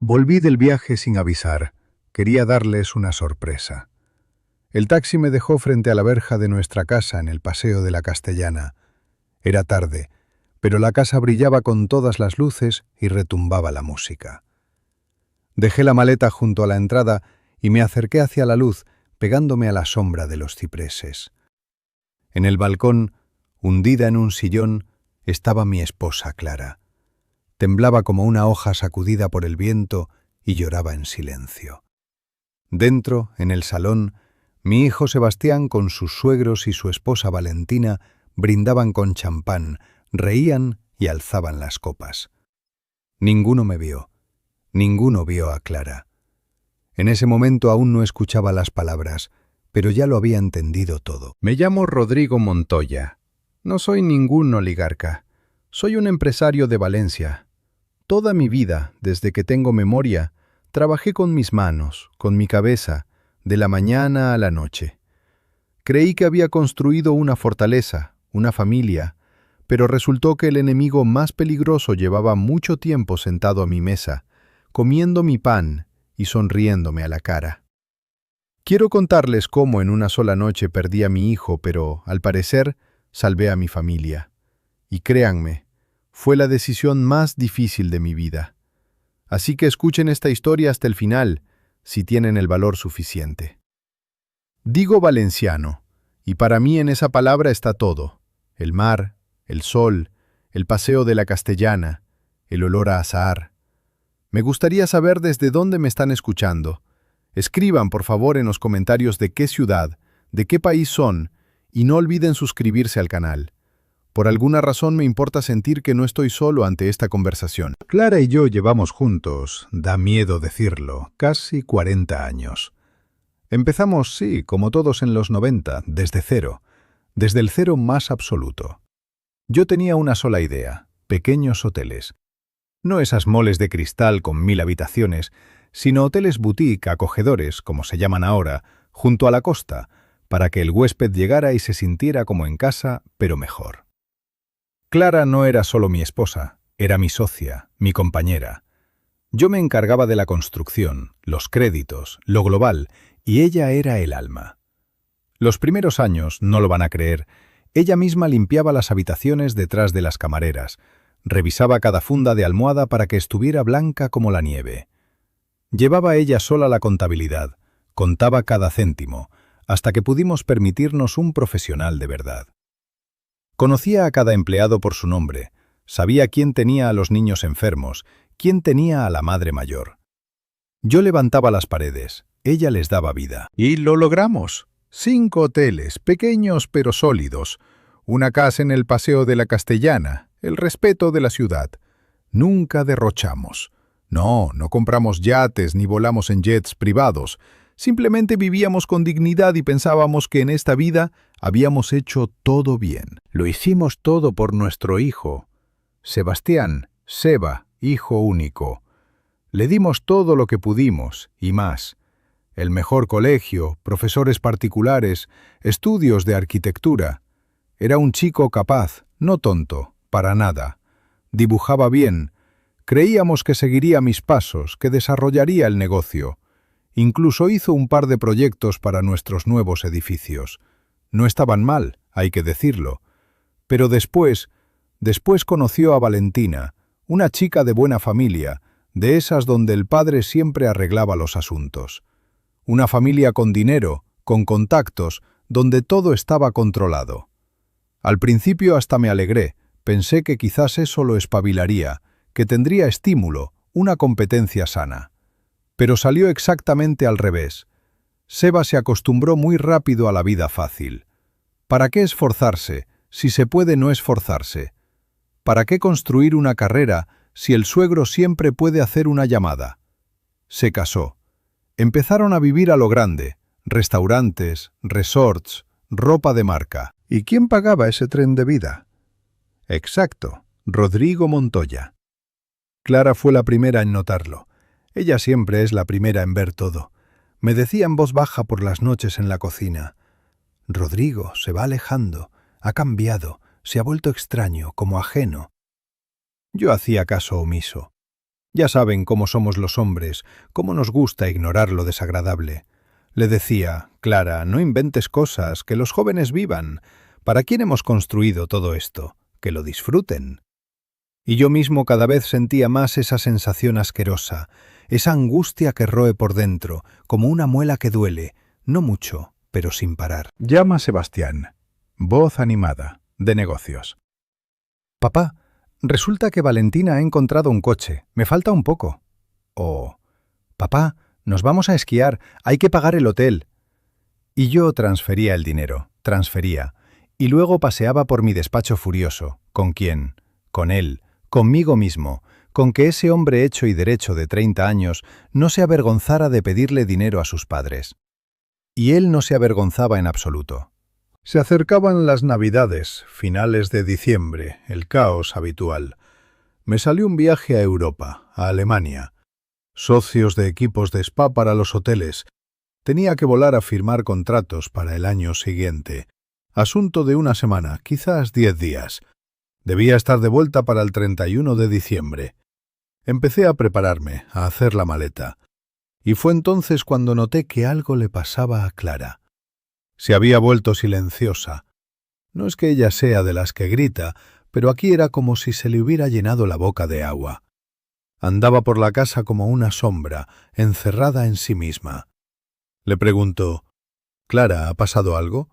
Volví del viaje sin avisar. Quería darles una sorpresa. El taxi me dejó frente a la verja de nuestra casa en el Paseo de la Castellana. Era tarde, pero la casa brillaba con todas las luces y retumbaba la música. Dejé la maleta junto a la entrada y me acerqué hacia la luz, pegándome a la sombra de los cipreses. En el balcón, hundida en un sillón, estaba mi esposa Clara. Temblaba como una hoja sacudida por el viento y lloraba en silencio. Dentro, en el salón, mi hijo Sebastián con sus suegros y su esposa Valentina brindaban con champán, reían y alzaban las copas. Ninguno me vio, ninguno vio a Clara. En ese momento aún no escuchaba las palabras, pero ya lo había entendido todo. Me llamo Rodrigo Montoya. No soy ningún oligarca. Soy un empresario de Valencia. Toda mi vida, desde que tengo memoria, trabajé con mis manos, con mi cabeza, de la mañana a la noche. Creí que había construido una fortaleza, una familia, pero resultó que el enemigo más peligroso llevaba mucho tiempo sentado a mi mesa, comiendo mi pan y sonriéndome a la cara. Quiero contarles cómo en una sola noche perdí a mi hijo, pero, al parecer, salvé a mi familia. Y créanme, fue la decisión más difícil de mi vida. Así que escuchen esta historia hasta el final, si tienen el valor suficiente. Digo valenciano, y para mí en esa palabra está todo: el mar, el sol, el paseo de la Castellana, el olor a azahar. Me gustaría saber desde dónde me están escuchando. Escriban, por favor, en los comentarios de qué ciudad, de qué país son, y no olviden suscribirse al canal. Por alguna razón me importa sentir que no estoy solo ante esta conversación. Clara y yo llevamos juntos, da miedo decirlo, casi 40 años. Empezamos, sí, como todos en los 90, desde cero, desde el cero más absoluto. Yo tenía una sola idea: pequeños hoteles. No esas moles de cristal con 1000 habitaciones, sino hoteles boutique acogedores, como se llaman ahora, junto a la costa, para que el huésped llegara y se sintiera como en casa, pero mejor. Clara no era solo mi esposa, era mi socia, mi compañera. Yo me encargaba de la construcción, los créditos, lo global, y ella era el alma. Los primeros años, no lo van a creer, ella misma limpiaba las habitaciones detrás de las camareras, revisaba cada funda de almohada para que estuviera blanca como la nieve. Llevaba ella sola la contabilidad, contaba cada céntimo, hasta que pudimos permitirnos un profesional de verdad. Conocía a cada empleado por su nombre, sabía quién tenía a los niños enfermos, quién tenía a la madre mayor. Yo levantaba las paredes, ella les daba vida. Y lo logramos. 5 hoteles, pequeños pero sólidos, una casa en el Paseo de la Castellana, el respeto de la ciudad. Nunca derrochamos. No compramos yates ni volamos en jets privados. Simplemente vivíamos con dignidad y pensábamos que en esta vida habíamos hecho todo bien. Lo hicimos todo por nuestro hijo. Sebastián, Seba, hijo único. Le dimos todo lo que pudimos, y más. El mejor colegio, profesores particulares, estudios de arquitectura. Era un chico capaz, no tonto, para nada. Dibujaba bien. Creíamos que seguiría mis pasos, que desarrollaría el negocio. Incluso hizo un par de proyectos para nuestros nuevos edificios. No estaban mal, hay que decirlo. Pero después conoció a Valentina, una chica de buena familia, de esas donde el padre siempre arreglaba los asuntos. Una familia con dinero, con contactos, donde todo estaba controlado. Al principio hasta me alegré, pensé que quizás eso lo espabilaría, que tendría estímulo, una competencia sana. Pero salió exactamente al revés. Seba se acostumbró muy rápido a la vida fácil. ¿Para qué esforzarse, si se puede no esforzarse? ¿Para qué construir una carrera, si el suegro siempre puede hacer una llamada? Se casó. Empezaron a vivir a lo grande, restaurantes, resorts, ropa de marca. ¿Y quién pagaba ese tren de vida? Exacto, Rodrigo Montoya. Clara fue la primera en notarlo. Ella siempre es la primera en ver todo. Me decía en voz baja por las noches en la cocina: Rodrigo se va alejando, ha cambiado, se ha vuelto extraño, como ajeno. Yo hacía caso omiso. Ya saben cómo somos los hombres, cómo nos gusta ignorar lo desagradable. Le decía, Clara, no inventes cosas, que los jóvenes vivan. ¿Para quién hemos construido todo esto? Que lo disfruten. Y yo mismo cada vez sentía más esa sensación asquerosa, esa angustia que roe por dentro, como una muela que duele, no mucho, pero sin parar. Llama Sebastián. Voz animada, de negocios. Papá, resulta que Valentina ha encontrado un coche, me falta un poco. O, papá, nos vamos a esquiar, hay que pagar el hotel. Y yo transfería el dinero, y luego paseaba por mi despacho furioso. ¿Con quién? Con él, conmigo mismo, con que ese hombre hecho y derecho de 30 años no se avergonzara de pedirle dinero a sus padres. Y él no se avergonzaba en absoluto. Se acercaban las Navidades, finales de diciembre, el caos habitual. Me salió un viaje a Europa, a Alemania. Socios de equipos de spa para los hoteles. Tenía que volar a firmar contratos para el año siguiente. Asunto de una semana, quizás 10 días. Debía estar de vuelta para el 31 de diciembre. Empecé a prepararme, a hacer la maleta. Y fue entonces cuando noté que algo le pasaba a Clara. Se había vuelto silenciosa. No es que ella sea de las que grita, pero aquí era como si se le hubiera llenado la boca de agua. Andaba por la casa como una sombra, encerrada en sí misma. Le preguntó, «Clara, ¿ha pasado algo?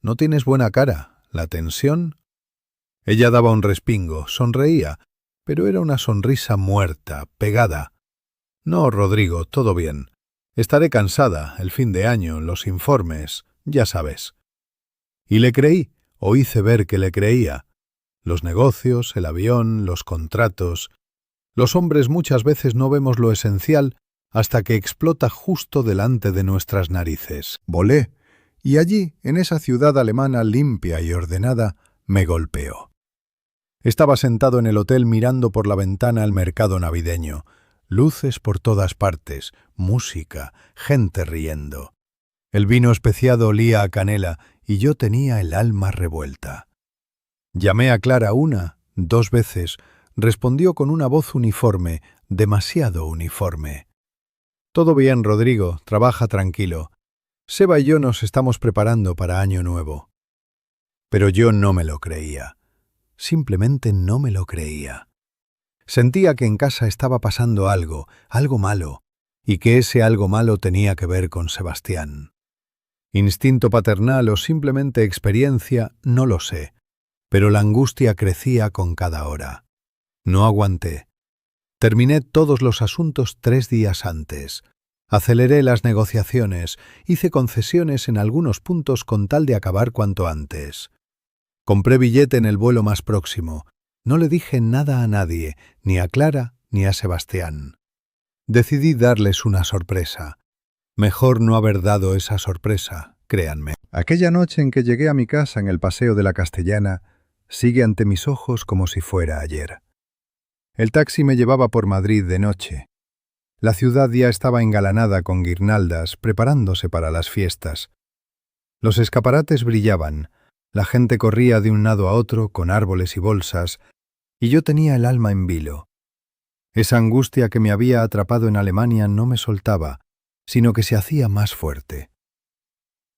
No tienes buena cara. ¿La tensión?» Ella daba un respingo, sonreía, pero era una sonrisa muerta, pegada. «No, Rodrigo, todo bien. Estaré cansada, el fin de año, los informes, ya sabes». Y le creí, o hice ver que le creía. Los negocios, el avión, los contratos. Los hombres muchas veces no vemos lo esencial hasta que explota justo delante de nuestras narices. Volé, y allí, en esa ciudad alemana limpia y ordenada, me golpeó. Estaba sentado en el hotel mirando por la ventana al mercado navideño. Luces por todas partes, música, gente riendo. El vino especiado olía a canela y yo tenía el alma revuelta. Llamé a Clara 1, 2 veces. Respondió con una voz uniforme, demasiado uniforme. «Todo bien, Rodrigo, trabaja tranquilo. Seba y yo nos estamos preparando para Año Nuevo». Pero yo no me lo creía. Simplemente no me lo creía. Sentía que en casa estaba pasando algo malo, y que ese algo malo tenía que ver con Sebastián. Instinto paternal o simplemente experiencia, no lo sé, pero la angustia crecía con cada hora. No aguanté. Terminé todos los asuntos 3 días antes. Aceleré las negociaciones, hice concesiones en algunos puntos con tal de acabar cuanto antes. Compré billete en el vuelo más próximo. No le dije nada a nadie, ni a Clara ni a Sebastián. Decidí darles una sorpresa. Mejor no haber dado esa sorpresa, créanme. Aquella noche en que llegué a mi casa en el Paseo de la Castellana, sigue ante mis ojos como si fuera ayer. El taxi me llevaba por Madrid de noche. La ciudad ya estaba engalanada con guirnaldas, preparándose para las fiestas. Los escaparates brillaban, la gente corría de un lado a otro con árboles y bolsas, y yo tenía el alma en vilo. Esa angustia que me había atrapado en Alemania no me soltaba, sino que se hacía más fuerte.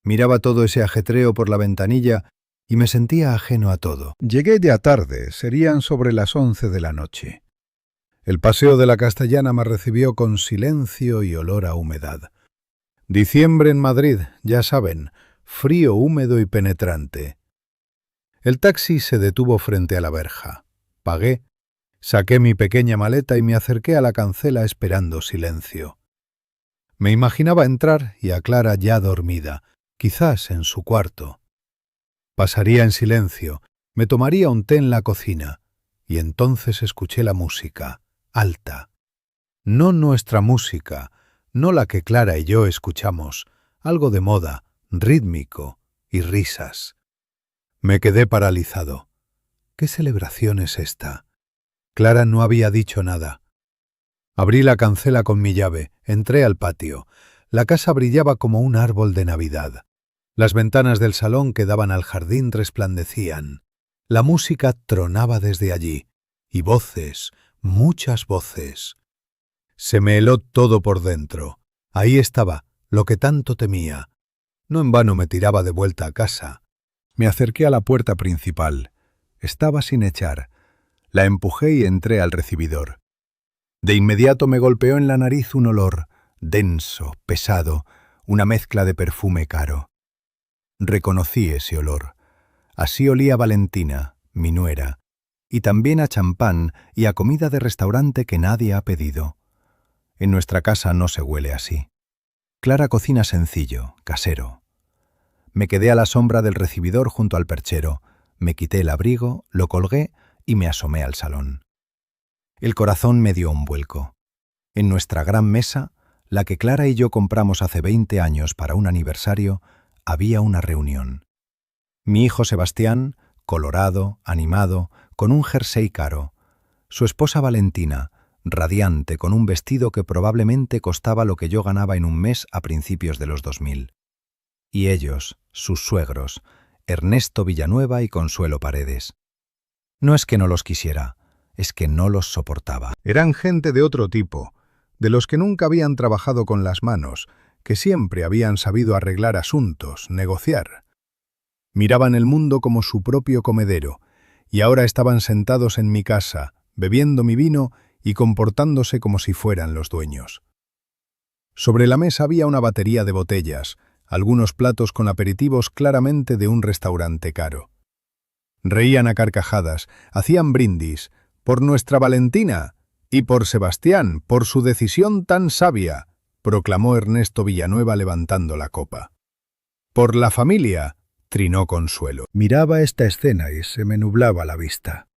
Miraba todo ese ajetreo por la ventanilla y me sentía ajeno a todo. Llegué ya tarde, serían sobre las 11 de la noche. El Paseo de la Castellana me recibió con silencio y olor a humedad. Diciembre en Madrid, ya saben, frío, húmedo y penetrante. El taxi se detuvo frente a la verja. Pagué, saqué mi pequeña maleta y me acerqué a la cancela esperando silencio. Me imaginaba entrar y a Clara ya dormida, quizás en su cuarto. Pasaría en silencio, me tomaría un té en la cocina, y entonces escuché la música, alta. No nuestra música, no la que Clara y yo escuchamos, algo de moda, rítmico y risas. Me quedé paralizado. ¿Qué celebración es esta? Clara no había dicho nada. Abrí la cancela con mi llave, entré al patio. La casa brillaba como un árbol de Navidad. Las ventanas del salón que daban al jardín resplandecían. La música tronaba desde allí, y voces, muchas voces. Se me heló todo por dentro. Ahí estaba, lo que tanto temía. No en vano me tiraba de vuelta a casa. Me acerqué a la puerta principal. Estaba sin echar. La empujé y entré al recibidor. De inmediato me golpeó en la nariz un olor, denso, pesado, una mezcla de perfume caro. Reconocí ese olor. Así olía Valentina, mi nuera, y también a champán y a comida de restaurante que nadie ha pedido. En nuestra casa no se huele así. Clara cocina sencillo, casero. Me quedé a la sombra del recibidor junto al perchero, me quité el abrigo, lo colgué y me asomé al salón. El corazón me dio un vuelco. En nuestra gran mesa, la que Clara y yo compramos hace 20 años para un aniversario, había una reunión. Mi hijo Sebastián, colorado, animado, con un jersey caro. Su esposa Valentina, radiante, con un vestido que probablemente costaba lo que yo ganaba en un mes a principios de los 2000. Y ellos, sus suegros, Ernesto Villanueva y Consuelo Paredes. No es que no los quisiera, es que no los soportaba. Eran gente de otro tipo, de los que nunca habían trabajado con las manos, que siempre habían sabido arreglar asuntos, negociar. Miraban el mundo como su propio comedero, y ahora estaban sentados en mi casa, bebiendo mi vino y comportándose como si fueran los dueños. Sobre la mesa había una batería de botellas, algunos platos con aperitivos claramente de un restaurante caro. Reían a carcajadas, hacían brindis, por nuestra Valentina y por Sebastián, por su decisión tan sabia, proclamó Ernesto Villanueva levantando la copa. Por la familia, trinó Consuelo. Miraba esta escena y se me nublaba la vista.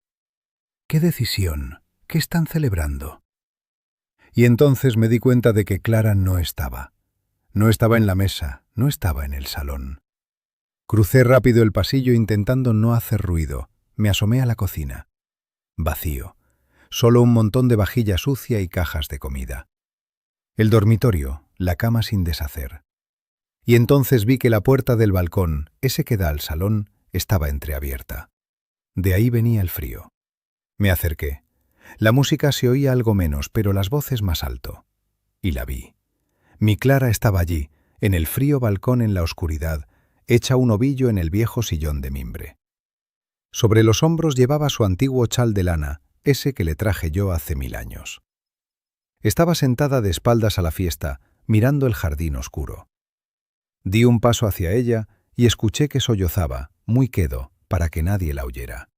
¿Qué decisión? ¿Qué están celebrando? Y entonces me di cuenta de que Clara no estaba. No estaba en la mesa, no estaba en el salón. Crucé rápido el pasillo intentando no hacer ruido. Me asomé a la cocina. Vacío. Solo un montón de vajilla sucia y cajas de comida. El dormitorio, la cama sin deshacer. Y entonces vi que la puerta del balcón, ese que da al salón, estaba entreabierta. De ahí venía el frío. Me acerqué. La música se oía algo menos, pero las voces más alto. Y la vi. Mi Clara estaba allí, en el frío balcón en la oscuridad, hecha un ovillo en el viejo sillón de mimbre. Sobre los hombros llevaba su antiguo chal de lana, ese que le traje yo hace 1000 años. Estaba sentada de espaldas a la fiesta, mirando el jardín oscuro. Di un paso hacia ella y escuché que sollozaba, muy quedo, para que nadie la oyera.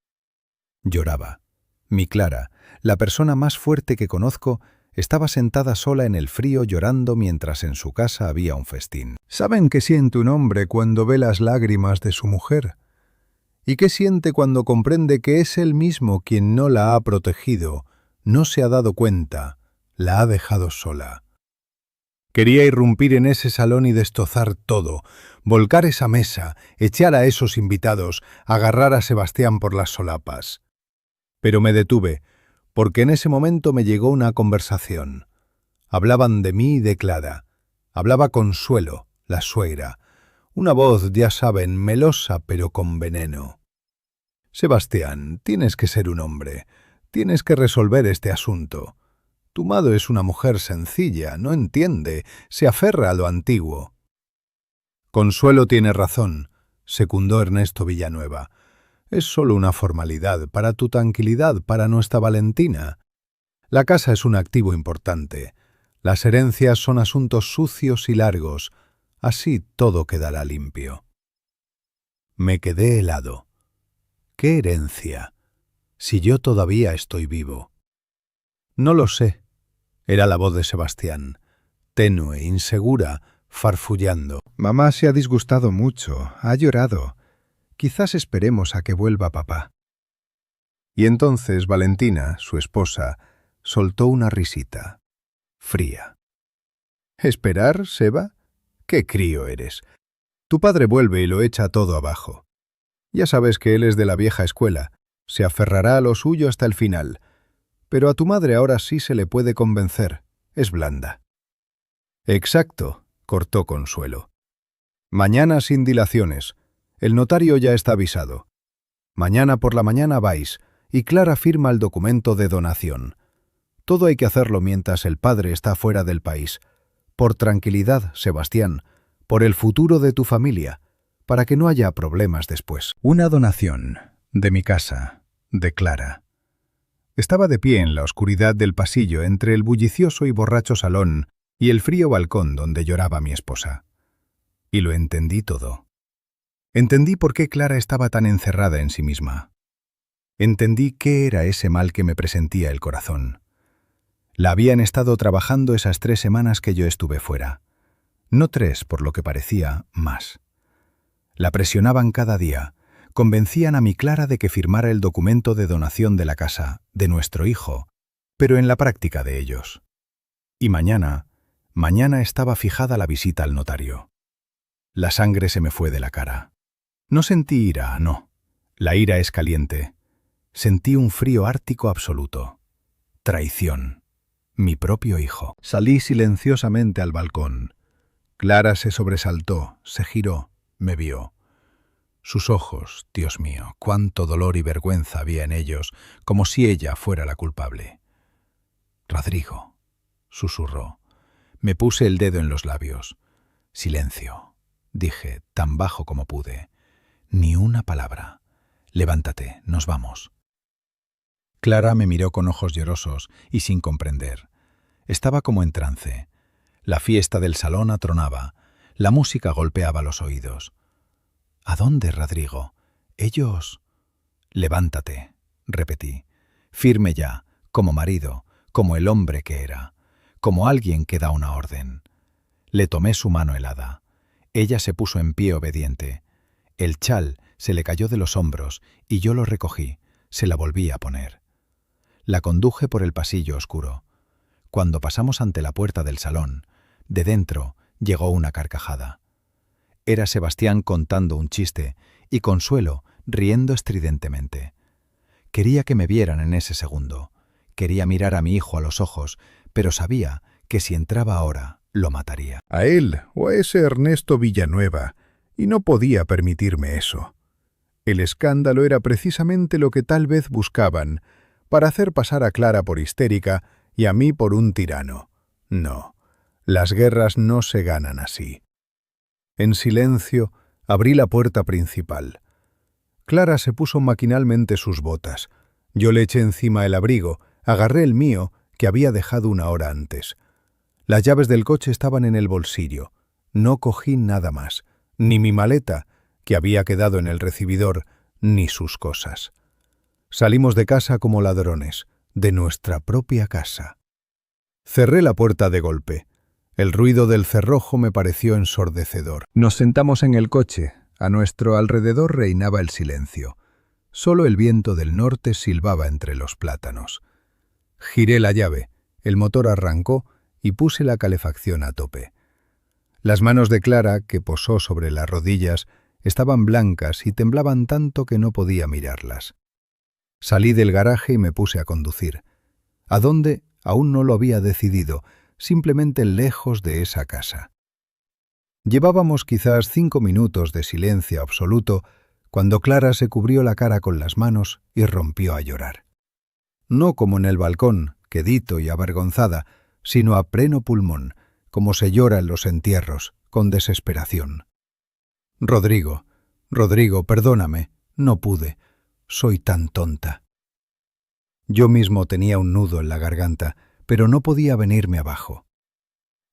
Lloraba. Mi Clara, la persona más fuerte que conozco, estaba sentada sola en el frío llorando mientras en su casa había un festín. ¿Saben qué siente un hombre cuando ve las lágrimas de su mujer? ¿Y qué siente cuando comprende que es él mismo quien no la ha protegido, no se ha dado cuenta, la ha dejado sola? Quería irrumpir en ese salón y destrozar todo, volcar esa mesa, echar a esos invitados, agarrar a Sebastián por las solapas. Pero me detuve, porque en ese momento me llegó una conversación. Hablaban de mí y de Clara. Hablaba Consuelo, la suegra. Una voz, ya saben, melosa pero con veneno. Sebastián, tienes que ser un hombre. Tienes que resolver este asunto. Tu madre es una mujer sencilla, no entiende, se aferra a lo antiguo. Consuelo tiene razón, secundó Ernesto Villanueva. Es solo una formalidad, para tu tranquilidad, para nuestra Valentina. La casa es un activo importante. Las herencias son asuntos sucios y largos. Así todo quedará limpio. Me quedé helado. ¿Qué herencia? Si yo todavía estoy vivo. No lo sé. Era la voz de Sebastián, tenue, insegura, farfullando. Mamá se ha disgustado mucho, ha llorado. Quizás esperemos a que vuelva papá. Y entonces Valentina, su esposa, soltó una risita, fría. ¿Esperar, Seba? ¡Qué crío eres! Tu padre vuelve y lo echa todo abajo. Ya sabes que él es de la vieja escuela, se aferrará a lo suyo hasta el final. Pero a tu madre ahora sí se le puede convencer, es blanda. Exacto, cortó Consuelo. Mañana sin dilaciones. El notario ya está avisado. Mañana por la mañana vais, y Clara firma el documento de donación. Todo hay que hacerlo mientras el padre está fuera del país. Por tranquilidad, Sebastián, por el futuro de tu familia, para que no haya problemas después. Una donación de mi casa, de Clara. Estaba de pie en la oscuridad del pasillo entre el bullicioso y borracho salón y el frío balcón donde lloraba mi esposa. Y lo entendí todo. Entendí por qué Clara estaba tan encerrada en sí misma. Entendí qué era ese mal que me presentía el corazón. La habían estado trabajando esas 3 semanas que yo estuve fuera. No 3, por lo que parecía, más. La presionaban cada día, convencían a mi Clara de que firmara el documento de donación de la casa, de nuestro hijo, pero en la práctica de ellos. Y mañana estaba fijada la visita al notario. La sangre se me fue de la cara. No sentí ira, no. La ira es caliente. Sentí un frío ártico absoluto. Traición. Mi propio hijo. Salí silenciosamente al balcón. Clara se sobresaltó, se giró, me vio. Sus ojos, Dios mío, cuánto dolor y vergüenza había en ellos, como si ella fuera la culpable. «Rodrigo», susurró. Me puse el dedo en los labios. «Silencio», dije, tan bajo como pude. «Ni una palabra. Levántate, nos vamos». Clara me miró con ojos llorosos y sin comprender. Estaba como en trance. La fiesta del salón atronaba. La música golpeaba los oídos. «¿A dónde, Rodrigo? Ellos...» «Levántate», repetí, firme ya, como marido, como el hombre que era, como alguien que da una orden. Le tomé su mano helada. Ella se puso en pie obediente. El chal se le cayó de los hombros y yo lo recogí, se la volví a poner. La conduje por el pasillo oscuro. Cuando pasamos ante la puerta del salón, de dentro llegó una carcajada. Era Sebastián contando un chiste y Consuelo riendo estridentemente. Quería que me vieran en ese segundo. Quería mirar a mi hijo a los ojos, pero sabía que si entraba ahora, lo mataría. A él o a ese Ernesto Villanueva, y no podía permitirme eso. El escándalo era precisamente lo que tal vez buscaban, para hacer pasar a Clara por histérica y a mí por un tirano. No, las guerras no se ganan así. En silencio, abrí la puerta principal. Clara se puso maquinalmente sus botas. Yo le eché encima el abrigo, agarré el mío, que había dejado 1 hora antes. Las llaves del coche estaban en el bolsillo. No cogí nada más, ni mi maleta, que había quedado en el recibidor, ni sus cosas. Salimos de casa como ladrones, de nuestra propia casa. Cerré la puerta de golpe. El ruido del cerrojo me pareció ensordecedor. Nos sentamos en el coche. A nuestro alrededor reinaba el silencio. Solo el viento del norte silbaba entre los plátanos. Giré la llave, el motor arrancó y puse la calefacción a tope. Las manos de Clara, que posó sobre las rodillas, estaban blancas y temblaban tanto que no podía mirarlas. Salí del garaje y me puse a conducir. ¿A dónde? Aún no lo había decidido, simplemente lejos de esa casa. Llevábamos quizás 5 minutos de silencio absoluto cuando Clara se cubrió la cara con las manos y rompió a llorar. No como en el balcón, quedito y avergonzada, sino a pleno pulmón, como se llora en los entierros, con desesperación. «Rodrigo, Rodrigo, perdóname, no pude, soy tan tonta». Yo mismo tenía un nudo en la garganta, pero no podía venirme abajo.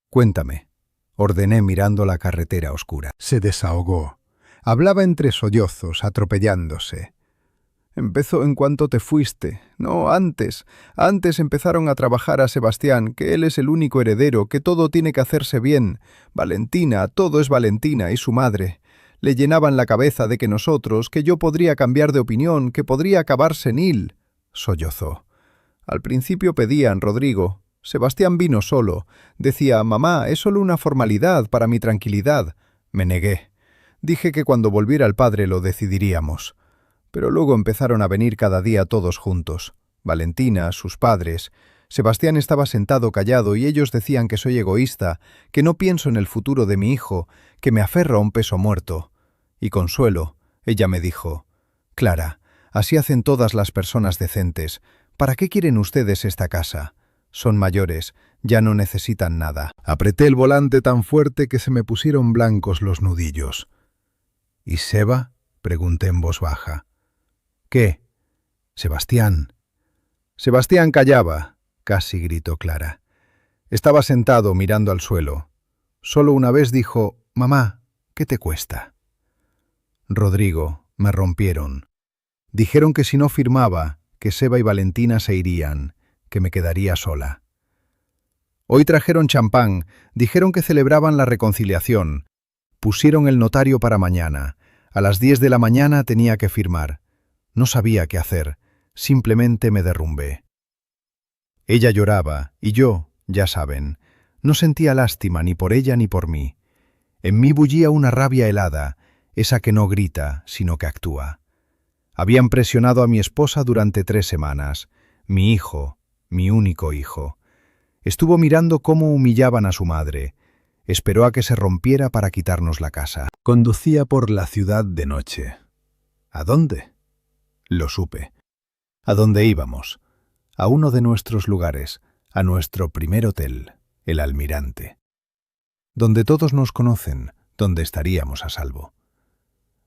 «Cuéntame», ordené mirando la carretera oscura. Se desahogó. Hablaba entre sollozos, atropellándose. «Empezó en cuanto te fuiste. No, antes. Antes empezaron a trabajar a Sebastián, que él es el único heredero, que todo tiene que hacerse bien. Valentina, todo es Valentina y su madre. Le llenaban la cabeza de que nosotros, que yo podría cambiar de opinión, que podría acabar senil», sollozó. «Al principio pedían, Rodrigo. Sebastián vino solo. Decía, mamá, es solo una formalidad para mi tranquilidad». Me negué. Dije que cuando volviera el padre lo decidiríamos. Pero luego empezaron a venir cada día todos juntos. Valentina, sus padres. Sebastián estaba sentado callado y ellos decían que soy egoísta, que no pienso en el futuro de mi hijo, que me aferro a un peso muerto. Y Consuelo, ella me dijo, «Clara, así hacen todas las personas decentes. ¿Para qué quieren ustedes esta casa? Son mayores, ya no necesitan nada. Apreté el volante tan fuerte que se me pusieron blancos los nudillos. ¿Y Seba? Pregunté en voz baja. ¿Qué? Sebastián. Sebastián callaba, casi gritó Clara. Estaba sentado mirando al suelo. Solo una vez dijo, «Mamá, ¿qué te cuesta?» Rodrigo, me rompieron. Dijeron que si no firmaba, que Seba y Valentina se irían, que me quedaría sola. Hoy trajeron champán, dijeron que celebraban la reconciliación. Pusieron el notario para mañana. A las 10 de la mañana tenía que firmar. No sabía qué hacer, simplemente me derrumbé. Ella lloraba, y yo, ya saben, no sentía lástima ni por ella ni por mí. En mí bullía una rabia helada, esa que no grita, sino que actúa. Habían presionado a mi esposa durante 3 semanas, mi hijo, mi único hijo. Estuvo mirando cómo humillaban a su madre. Esperó a que se rompiera para quitarnos la casa. Conducía por la ciudad de noche. ¿A dónde? Lo supe. ¿A dónde íbamos? A uno de nuestros lugares, a nuestro primer hotel, el Almirante. Donde todos nos conocen, donde estaríamos a salvo.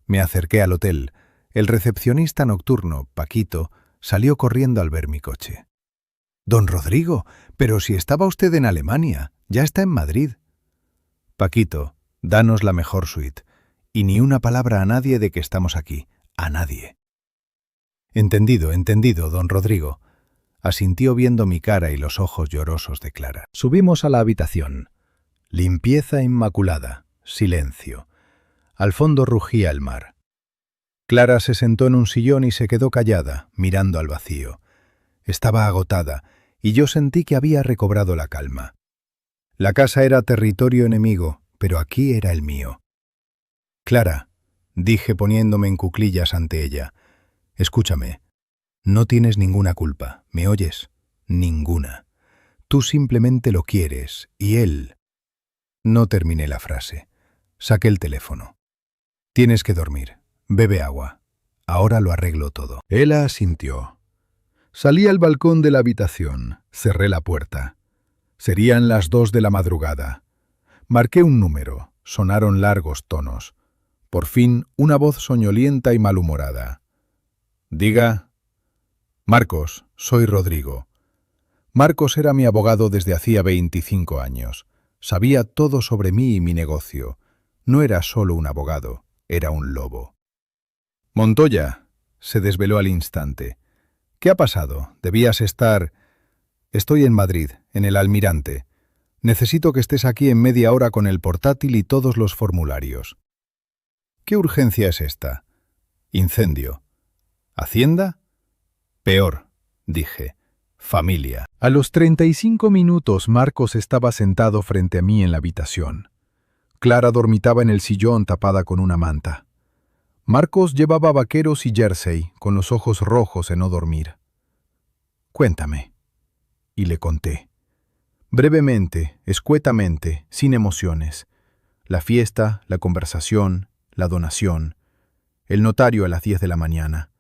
Me acerqué al hotel. El recepcionista nocturno, Paquito, salió corriendo al ver mi coche. «Don Rodrigo, pero si estaba usted en Alemania, ya está en Madrid». «Paquito, danos la mejor suite, y ni una palabra a nadie de que estamos aquí, a nadie». «Entendido, entendido, don Rodrigo», asintió viendo mi cara y los ojos llorosos de Clara. Subimos a la habitación. Limpieza inmaculada, silencio. Al fondo rugía el mar. Clara se sentó en un sillón y se quedó callada, mirando al vacío. Estaba agotada, y yo sentí que había recobrado la calma. La casa era territorio enemigo, pero aquí era el mío. «Clara», dije poniéndome en cuclillas ante ella, «escúchame. No tienes ninguna culpa, ¿me oyes? Ninguna. Tú simplemente lo quieres, y él...». No terminé la frase. Saqué el teléfono. «Tienes que dormir. Bebe agua. Ahora lo arreglo todo». Él asintió. Salí al balcón de la habitación. Cerré la puerta. Serían las 2 de la madrugada. Marqué un número. Sonaron largos tonos. Por fin, una voz soñolienta y malhumorada. «Diga». «Marcos, soy Rodrigo». Marcos era mi abogado desde hacía 25 años. Sabía todo sobre mí y mi negocio. No era solo un abogado, era un lobo. «Montoya», se desveló al instante. «¿Qué ha pasado? Debías estar...». «Estoy en Madrid, en el Almirante. Necesito que estés aquí en media hora con el portátil y todos los formularios». «¿Qué urgencia es esta?» «Incendio». «¿Hacienda?» «Peor», dije. «Familia». A los 35 minutos Marcos estaba sentado frente a mí en la habitación. Clara dormitaba en el sillón tapada con una manta. Marcos llevaba vaqueros y jersey, con los ojos rojos de no dormir. «Cuéntame». Y le conté. Brevemente, escuetamente, sin emociones. La fiesta, la conversación, la donación. El notario a las 10 de la mañana.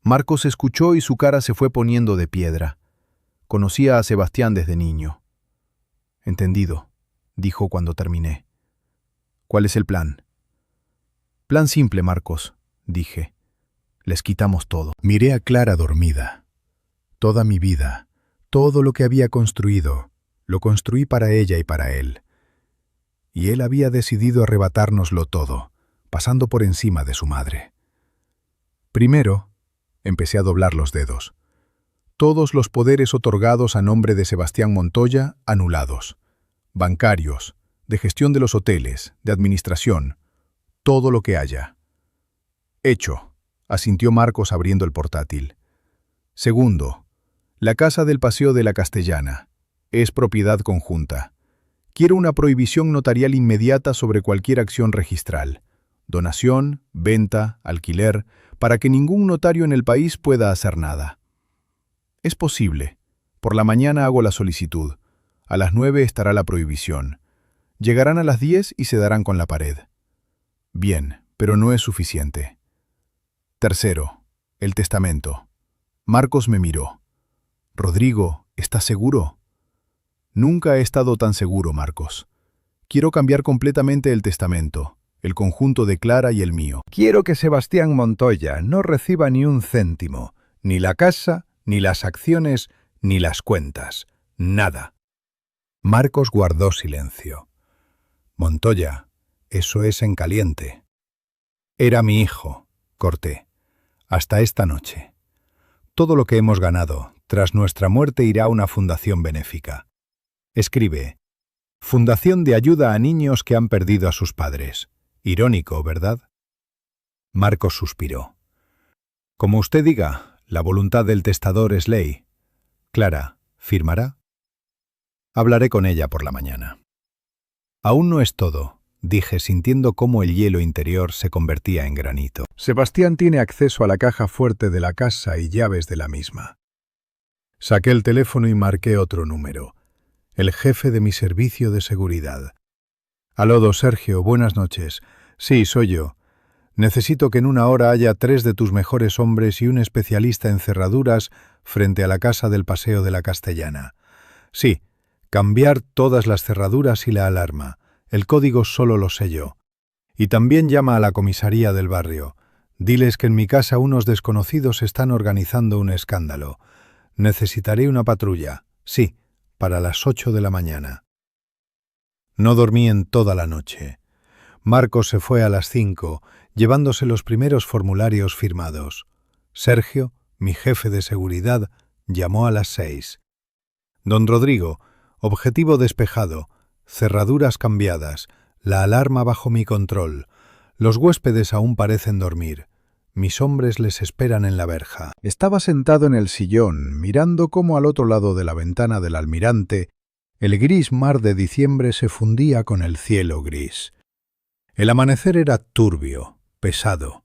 Marcos escuchó y su cara se fue poniendo de piedra. Conocía a Sebastián desde niño. «Entendido», dijo cuando terminé. «¿Cuál es el plan?» «Plan simple, Marcos», dije. «Les quitamos todo». Miré a Clara dormida. Toda mi vida, todo lo que había construido, lo construí para ella y para él. Y él había decidido arrebatárnoslo todo, pasando por encima de su madre. Primero, empecé a doblar los dedos. Todos los poderes otorgados a nombre de Sebastián Montoya, anulados. Bancarios, de gestión de los hoteles, de administración, todo lo que haya. «Hecho», asintió Marcos abriendo el portátil. Segundo, la casa del Paseo de la Castellana. Es propiedad conjunta. Quiero una prohibición notarial inmediata sobre cualquier acción registral. Donación, venta, alquiler, para que ningún notario en el país pueda hacer nada. Es posible. Por la mañana hago la solicitud. A las 9 estará la prohibición. Llegarán a las 10 y se darán con la pared. Bien, pero no es suficiente. Tercero, el testamento. Marcos me miró. «Rodrigo, ¿Estás seguro? Nunca he estado tan seguro, Marcos. Quiero cambiar completamente el testamento, el conjunto de Clara y el mío. Quiero que Sebastián Montoya no reciba ni un céntimo, ni la casa, ni las acciones, ni las cuentas. Nada. Marcos guardó silencio. Montoya, eso es en caliente. Era mi hijo, corté. Hasta esta noche. Todo lo que hemos ganado, tras nuestra muerte, irá a una fundación benéfica. Escribe: Fundación de ayuda a niños que han perdido a sus padres. Irónico, ¿verdad? Marcos suspiró. Como usted diga, la voluntad del testador es ley. Clara, ¿firmará? Hablaré con ella por la mañana. Aún no es todo, dije, sintiendo cómo el hielo interior se convertía en granito. Sebastián tiene acceso a la caja fuerte de la casa y llaves de la misma. Saqué el teléfono y marqué otro número. El jefe de mi servicio de seguridad. Aló, don Sergio, buenas noches. Sí, soy yo. Necesito que en 1 hora haya 3 de tus mejores hombres y un especialista en cerraduras frente a la casa del Paseo de la Castellana. Sí, cambiar todas las cerraduras y la alarma. El código solo lo sé yo. Y también llama a la comisaría del barrio. Diles que en mi casa unos desconocidos están organizando un escándalo. Necesitaré una patrulla. Sí, para las 8 de la mañana. No dormí en toda la noche. Marcos se fue a las 5, llevándose los primeros formularios firmados. Sergio, mi jefe de seguridad, llamó a las 6. Don Rodrigo, objetivo despejado, cerraduras cambiadas, la alarma bajo mi control. Los huéspedes aún parecen dormir. Mis hombres les esperan en la verja. Estaba sentado en el sillón, mirando cómo al otro lado de la ventana del almirante el gris mar de diciembre se fundía con el cielo gris. El amanecer era turbio, pesado.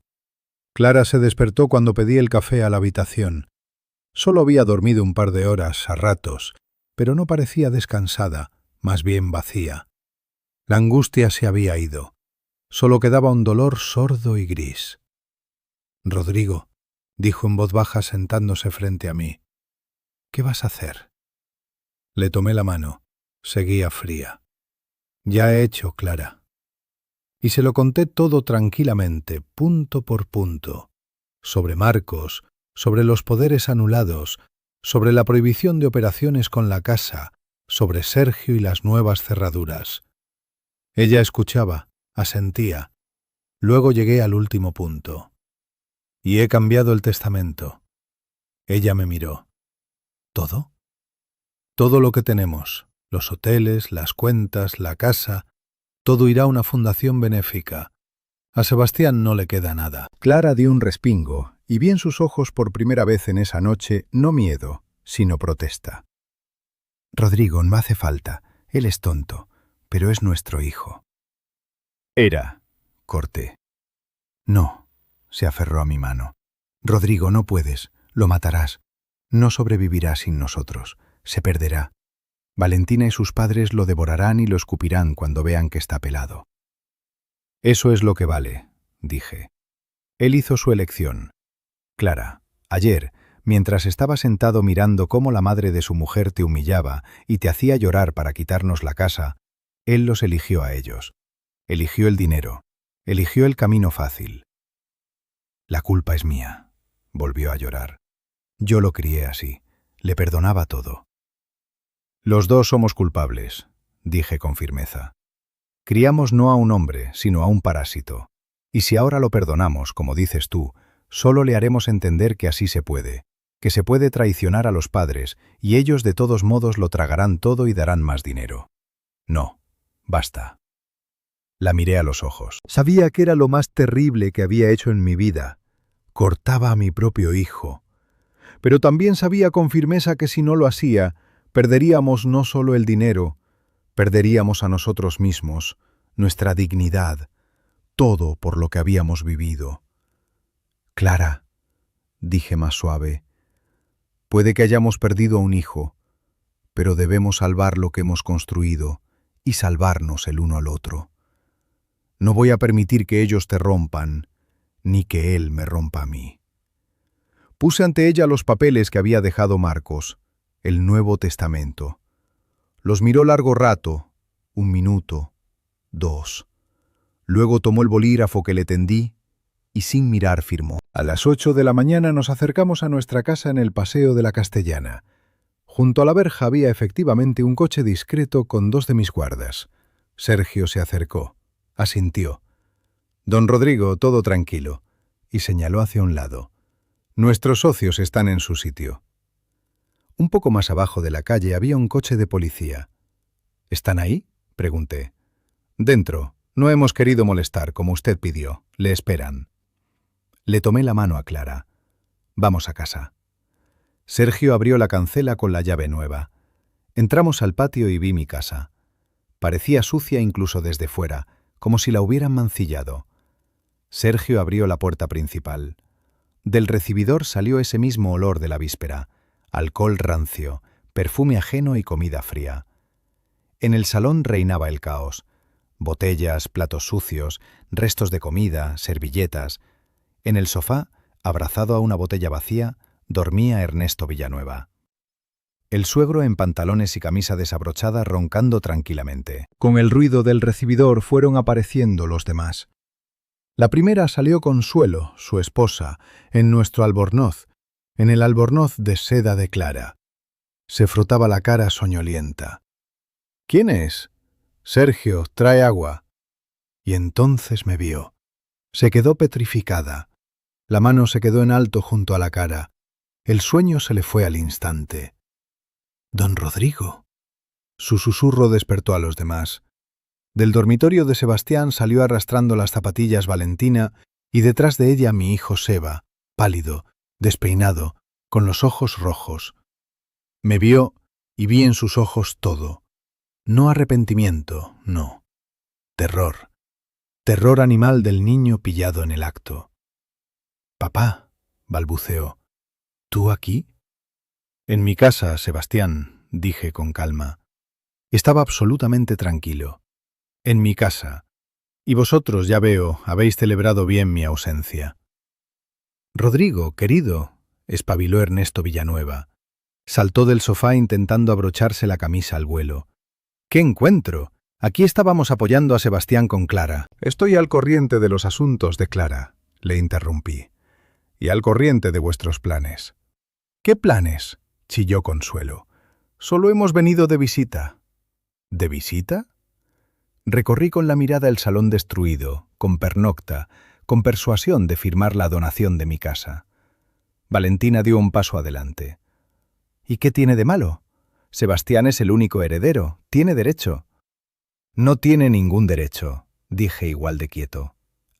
Clara se despertó cuando pedí el café a la habitación. Solo había dormido un par de horas, a ratos, pero no parecía descansada, más bien vacía. La angustia se había ido. Solo quedaba un dolor sordo y gris. Rodrigo, dijo en voz baja sentándose frente a mí. ¿Qué vas a hacer? Le tomé la mano. Seguía fría. Ya he hecho, Clara. Y se lo conté todo tranquilamente, punto por punto. Sobre Marcos, sobre los poderes anulados, sobre la prohibición de operaciones con la casa, sobre Sergio y las nuevas cerraduras. Ella escuchaba, asentía. Luego llegué al último punto. Y he cambiado el testamento. Ella me miró. ¿Todo? Todo lo que tenemos, los hoteles, las cuentas, la casa, todo irá a una fundación benéfica. A Sebastián no le queda nada. Clara dio un respingo, y vi en sus ojos por primera vez en esa noche no miedo, sino protesta. Rodrigo, no hace falta. Él es tonto, pero es nuestro hijo. Era, corté. No, se aferró a mi mano. Rodrigo, no puedes, lo matarás. No sobrevivirá sin nosotros, se perderá. Valentina y sus padres lo devorarán y lo escupirán cuando vean que está pelado. Eso es lo que vale, dije. Él hizo su elección. Clara, ayer, mientras estaba sentado mirando cómo la madre de su mujer te humillaba y te hacía llorar para quitarnos la casa, él los eligió a ellos. Eligió el dinero. Eligió el camino fácil. La culpa es mía. Volvió a llorar. Yo lo crié así. Le perdonaba todo. Los dos somos culpables, dije con firmeza. Criamos no a un hombre, sino a un parásito. Y si ahora lo perdonamos, como dices tú, solo le haremos entender que así se puede, que se puede traicionar a los padres, y ellos de todos modos lo tragarán todo y darán más dinero. No, basta. La miré a los ojos. Sabía que era lo más terrible que había hecho en mi vida. Cortaba a mi propio hijo. Pero también sabía con firmeza que si no lo hacía, perderíamos no solo el dinero, perderíamos a nosotros mismos, nuestra dignidad, todo por lo que habíamos vivido. Clara, dije más suave, puede que hayamos perdido a un hijo, pero debemos salvar lo que hemos construido y salvarnos el uno al otro. No voy a permitir que ellos te rompan, ni que él me rompa a mí. Puse ante ella los papeles que había dejado Marcos. el Nuevo Testamento. Los miró largo rato, 1 minuto, 2. Luego tomó el bolígrafo que le tendí y sin mirar firmó. A las 8 de la mañana nos acercamos a nuestra casa en el Paseo de la Castellana. Junto a la verja había efectivamente un coche discreto con 2 de mis guardas. Sergio se acercó, asintió. «Don Rodrigo, todo tranquilo», y señaló hacia un lado. «Nuestros socios están en su sitio». Un poco más abajo de la calle había un coche de policía. «¿Están ahí?», pregunté. «Dentro. No hemos querido molestar, como usted pidió. Le esperan». Le tomé la mano a Clara. «Vamos a casa». Sergio abrió la cancela con la llave nueva. Entramos al patio y vi mi casa. Parecía sucia incluso desde fuera, como si la hubieran mancillado. Sergio abrió la puerta principal. Del recibidor salió ese mismo olor de la víspera, alcohol rancio, perfume ajeno y comida fría. En el salón reinaba el caos. Botellas, platos sucios, restos de comida, servilletas. En el sofá, abrazado a una botella vacía, dormía Ernesto Villanueva. El suegro en pantalones y camisa desabrochada roncando tranquilamente. Con el ruido del recibidor fueron apareciendo los demás. La primera salió Consuelo, su esposa, en nuestro albornoz, en el albornoz de seda de Clara. Se frotaba la cara soñolienta. «¿Quién es?» «Sergio, trae agua». Y entonces me vio. Se quedó petrificada. La mano se quedó en alto junto a la cara. El sueño se le fue al instante. «Don Rodrigo». Su susurro despertó a los demás. Del dormitorio de Sebastián salió arrastrando las zapatillas Valentina y detrás de ella mi hijo Seba, pálido, despeinado, con los ojos rojos. Me vio y vi en sus ojos todo. No arrepentimiento, no. Terror. Terror animal del niño pillado en el acto. «Papá», balbuceó, «¿tú aquí?» «En mi casa, Sebastián», dije con calma. Estaba absolutamente tranquilo. «En mi casa. Y vosotros, ya veo, habéis celebrado bien mi ausencia». «Rodrigo, querido», espabiló Ernesto Villanueva. Saltó del sofá intentando abrocharse la camisa al vuelo. «¿Qué encuentro? Aquí estábamos apoyando a Sebastián con Clara». «Estoy al corriente de los asuntos de Clara», le interrumpí. «Y al corriente de vuestros planes». «¿Qué planes?», chilló Consuelo. «Solo hemos venido de visita». «¿De visita?» Recorrí con la mirada el salón destruido, con pernocta, con persuasión de firmar la donación de mi casa. Valentina dio un paso adelante. «¿Y qué tiene de malo? Sebastián es el único heredero, tiene derecho». «No tiene ningún derecho», dije igual de quieto.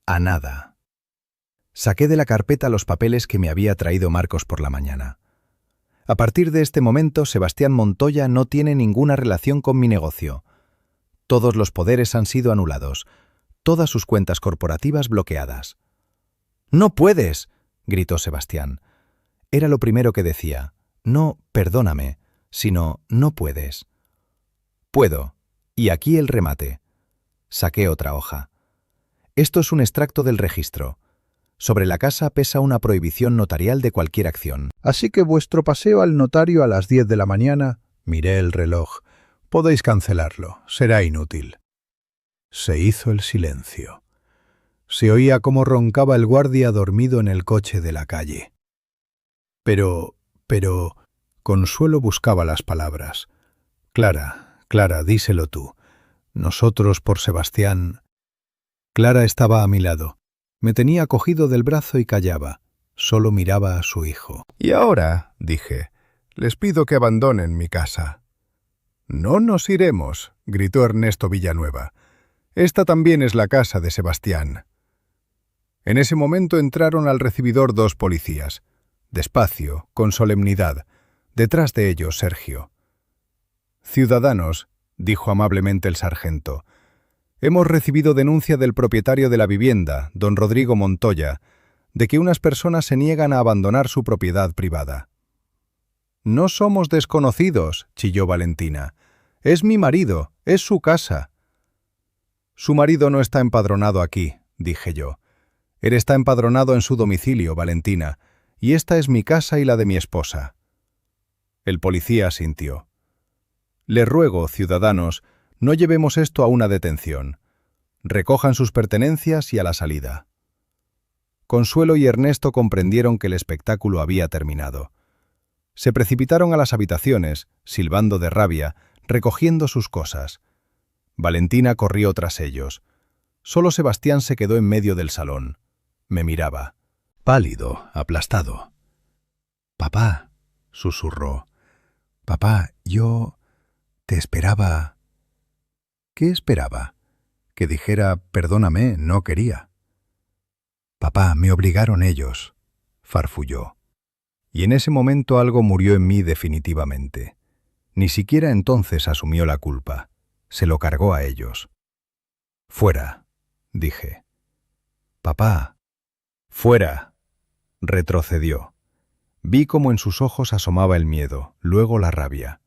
«A nada». Saqué de la carpeta los papeles que me había traído Marcos por la mañana. A partir de este momento, Sebastián Montoya no tiene ninguna relación con mi negocio. Todos los poderes han sido anulados, todas sus cuentas corporativas bloqueadas. «¡No puedes!», gritó Sebastián. Era lo primero que decía. No «perdóname», sino «no puedes». «Puedo. Y aquí el remate». Saqué otra hoja. «Esto es un extracto del registro. Sobre la casa pesa una prohibición notarial de cualquier acción. Así que vuestro paseo al notario a las 10 de la mañana, miré el reloj, podéis cancelarlo, será inútil». Se hizo el silencio. Se oía cómo roncaba el guardia dormido en el coche de la calle. Pero... Consuelo buscaba las palabras. Clara, díselo tú. Nosotros por Sebastián. Clara estaba a mi lado. Me tenía cogido del brazo y callaba. Solo miraba a su hijo. «Y ahora», dije, «les pido que abandonen mi casa». «No nos iremos», gritó Ernesto Villanueva. «Esta también es la casa de Sebastián». En ese momento entraron al recibidor 2 policías. Despacio, con solemnidad. Detrás de ellos, Sergio. «Ciudadanos», dijo amablemente el sargento, «hemos recibido denuncia del propietario de la vivienda, don Rodrigo Montoya, de que unas personas se niegan a abandonar su propiedad privada». «No somos desconocidos», chilló Valentina. «Es mi marido, es su casa». «Su marido no está empadronado aquí», dije yo. «Él está empadronado en su domicilio, Valentina, y esta es mi casa y la de mi esposa». El policía asintió. Les ruego, ciudadanos, no llevemos esto a una detención. Recojan sus pertenencias y a la salida. Consuelo y Ernesto comprendieron que el espectáculo había terminado. Se precipitaron a las habitaciones, silbando de rabia, recogiendo sus cosas. Valentina corrió tras ellos. Solo Sebastián se quedó en medio del salón. Me miraba. Pálido, aplastado. «Papá», susurró. «Papá, yo te esperaba». ¿Qué esperaba? Que dijera «perdóname, no quería». «Papá, me obligaron ellos», farfulló. Y en ese momento algo murió en mí definitivamente. Ni siquiera entonces asumió la culpa. Se lo cargó a ellos. «Fuera», dije. «Papá». «Fuera», retrocedió. Vi cómo en sus ojos asomaba el miedo, luego la rabia.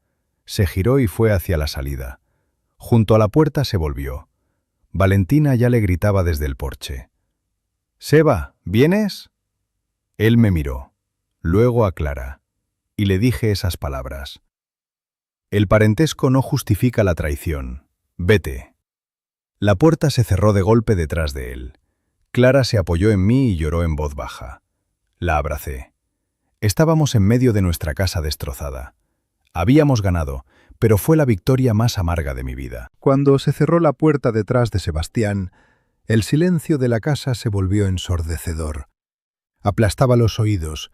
Se giró y fue hacia la salida. Junto a la puerta se volvió. Valentina ya le gritaba desde el porche. «Seba, ¿vienes?» Él me miró, luego a Clara, y le dije esas palabras. «El parentesco no justifica la traición. Vete». La puerta se cerró de golpe detrás de él. Clara se apoyó en mí y lloró en voz baja. La abracé. Estábamos en medio de nuestra casa destrozada. Habíamos ganado, pero fue la victoria más amarga de mi vida. Cuando se cerró la puerta detrás de Sebastián, el silencio de la casa se volvió ensordecedor. Aplastaba los oídos.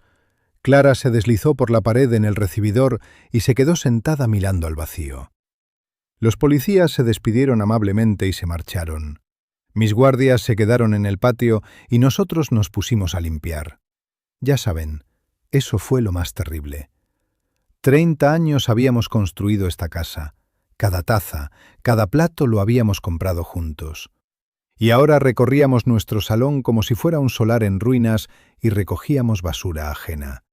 Clara se deslizó por la pared en el recibidor y se quedó sentada mirando al vacío. Los policías se despidieron amablemente y se marcharon. Mis guardias se quedaron en el patio y nosotros nos pusimos a limpiar. Ya saben, eso fue lo más terrible. 30 años habíamos construido esta casa. Cada taza, cada plato lo habíamos comprado juntos. Y ahora recorríamos nuestro salón como si fuera un solar en ruinas y recogíamos basura ajena.